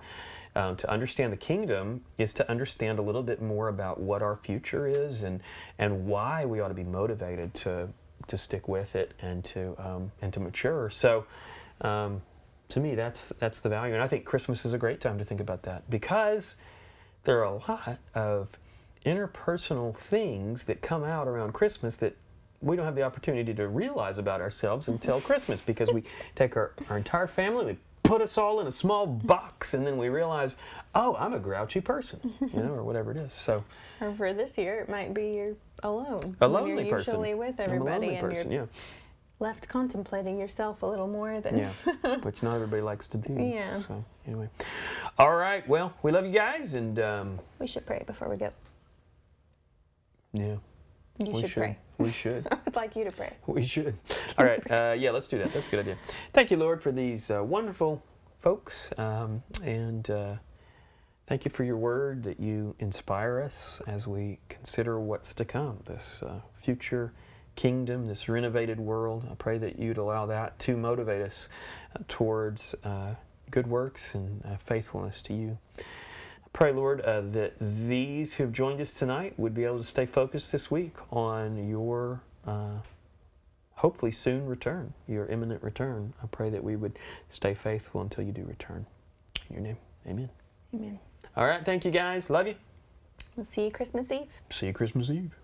S6: to understand the kingdom is to understand a little bit more about what our future is and why we ought to be motivated to stick with it and to mature. So to me, that's the value. And I think Christmas is a great time to think about that, because there are a lot of interpersonal things that come out around Christmas that we don't have the opportunity to realize about ourselves until Christmas, because we take our entire family, we put us all in a small box, and then we realize, oh, I'm a grouchy person, or whatever it is. So,
S5: or for this year, it might be you're alone.
S6: A lonely
S5: when you're
S6: person.
S5: Usually with everybody,
S6: I'm a lonely
S5: and
S6: person,
S5: you're left contemplating yourself a little more than.
S6: Yeah, which not everybody likes to do.
S5: Yeah.
S6: So anyway, all right. Well, we love you guys, and
S5: we should pray before we go.
S6: Yeah.
S5: You should pray.
S6: We should.
S5: I'd like you to pray.
S6: We should. All right. Yeah, let's do that. That's a good idea. Thank you, Lord, for these wonderful folks. And thank you for your word, that you inspire us as we consider what's to come, this future kingdom, this renovated world. I pray that you'd allow that to motivate us towards good works and faithfulness to you. Pray, Lord, that these who have joined us tonight would be able to stay focused this week on your hopefully soon return, your imminent return. I pray that we would stay faithful until you do return. In your name, amen.
S5: Amen.
S6: All right, thank you guys. Love you.
S5: We'll see you Christmas Eve.
S6: See you Christmas Eve.